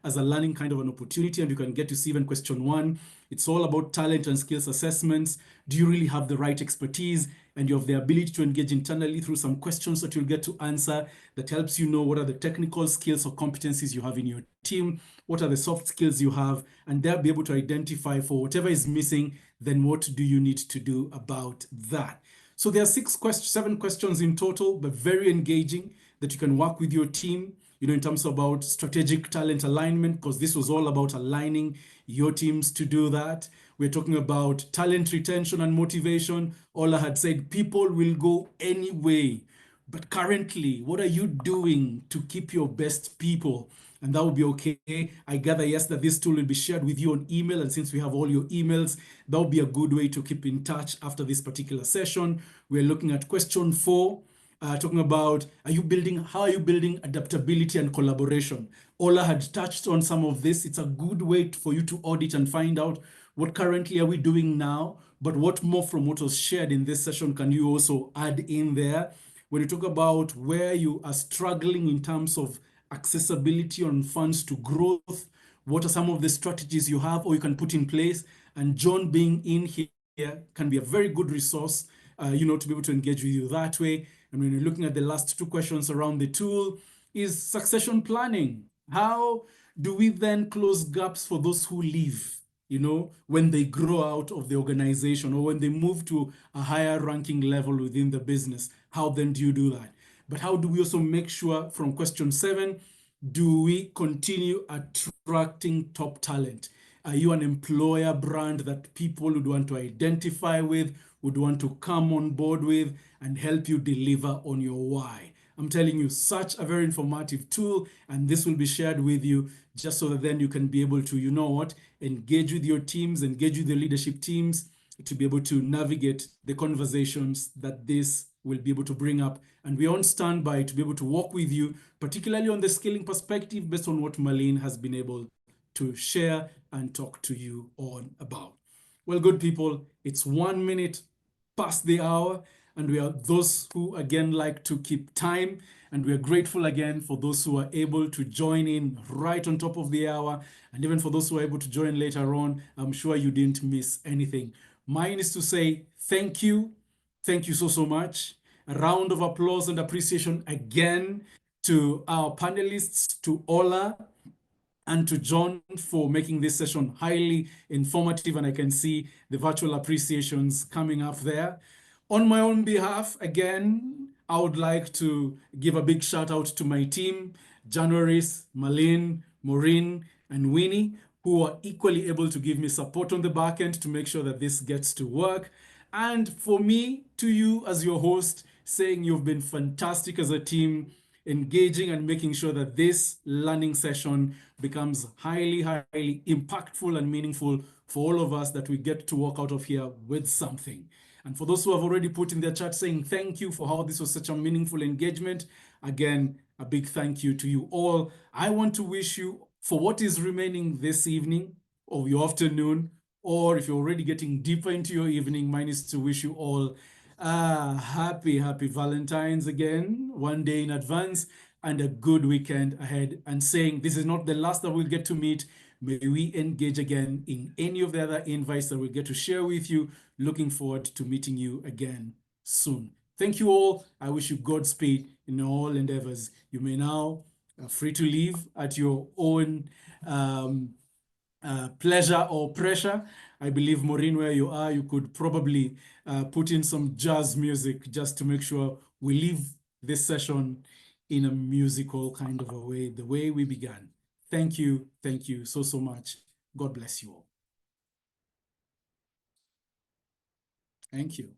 as a learning kind of an opportunity. And you can get to see even question 1. It's all about talent and skills assessments. Do you really have the right expertise? And you have the ability to engage internally through some questions that you'll get to answer that helps you know what are the technical skills or competencies you have in your team, what are the soft skills you have, and they'll be able to identify for whatever is missing, then what do you need to do about that? So there are 7 questions in total, but very engaging that you can work with your team, in terms of about strategic talent alignment, because this was all about aligning your teams to do that. We're talking about talent retention and motivation. Ola had said people will go anyway. But currently, what are you doing to keep your best people? And that would be okay. I gather, yes, that this tool will be shared with you on email. And since we have all your emails, that would be a good way to keep in touch after this particular session. We're looking at question 4. Talking about how are you building adaptability and collaboration? Ola had touched on some of this. It's a good way for you to audit and find out what currently are we doing now, but what more from what was shared in this session can you also add in there? When you talk about where you are struggling in terms of accessibility on funds to growth, what are some of the strategies you have or you can put in place? And John being in here can be a very good resource, to be able to engage with you that way. And when you're looking at the last 2 questions around the tool, is succession planning. How do we then close gaps for those who leave, when they grow out of the organization or when they move to a higher ranking level within the business? How then do you do that? But how do we also make sure, from question 7, do we continue attracting top talent? Are you an employer brand that people would want to identify with, would want to come on board with, and help you deliver on your why? I'm telling you, such a very informative tool, and this will be shared with you just so that then you can be able to, engage with your teams, engage with the leadership teams to be able to navigate the conversations that this will be able to bring up. And we're on standby to be able to work with you, particularly on the scaling perspective based on what Malin has been able to share and talk to you on about. Well, good people, it's 1 minute past the hour. And we are those who, again, like to keep time. And we are grateful again for those who are able to join in right on top of the hour. And even for those who are able to join later on, I'm sure you didn't miss anything. Mine is to say thank you. Thank you so, so much. A round of applause and appreciation again to our panelists, to Ola and to John for making this session highly informative. And I can see the virtual appreciations coming up there. On my own behalf, again, I would like to give a big shout out to my team, Januaris, Malin, Maureen, and Winnie, who are equally able to give me support on the back end to make sure that this gets to work. And for me, to you as your host, saying you've been fantastic as a team, engaging and making sure that this learning session becomes highly, highly impactful and meaningful for all of us, that we get to walk out of here with something. And for those who have already put in their chat saying thank you for how this was such a meaningful engagement, again, a big thank you to you all. I want to wish you, for what is remaining this evening or your afternoon, or if you're already getting deeper into your evening, mine is to wish you all happy Valentine's again, one day in advance, and a good weekend ahead. And saying this is not the last that we'll get to meet. May we engage again in any of the other invites that we'll get to share with you. Looking forward to meeting you again soon. Thank you all. I wish you Godspeed in all endeavors. You may now free to leave at your own pleasure or pressure. I believe, Maureen, where you are, you could probably put in some jazz music just to make sure we leave this session in a musical kind of a way, the way we began. Thank you so, so much. God bless you all. Thank you.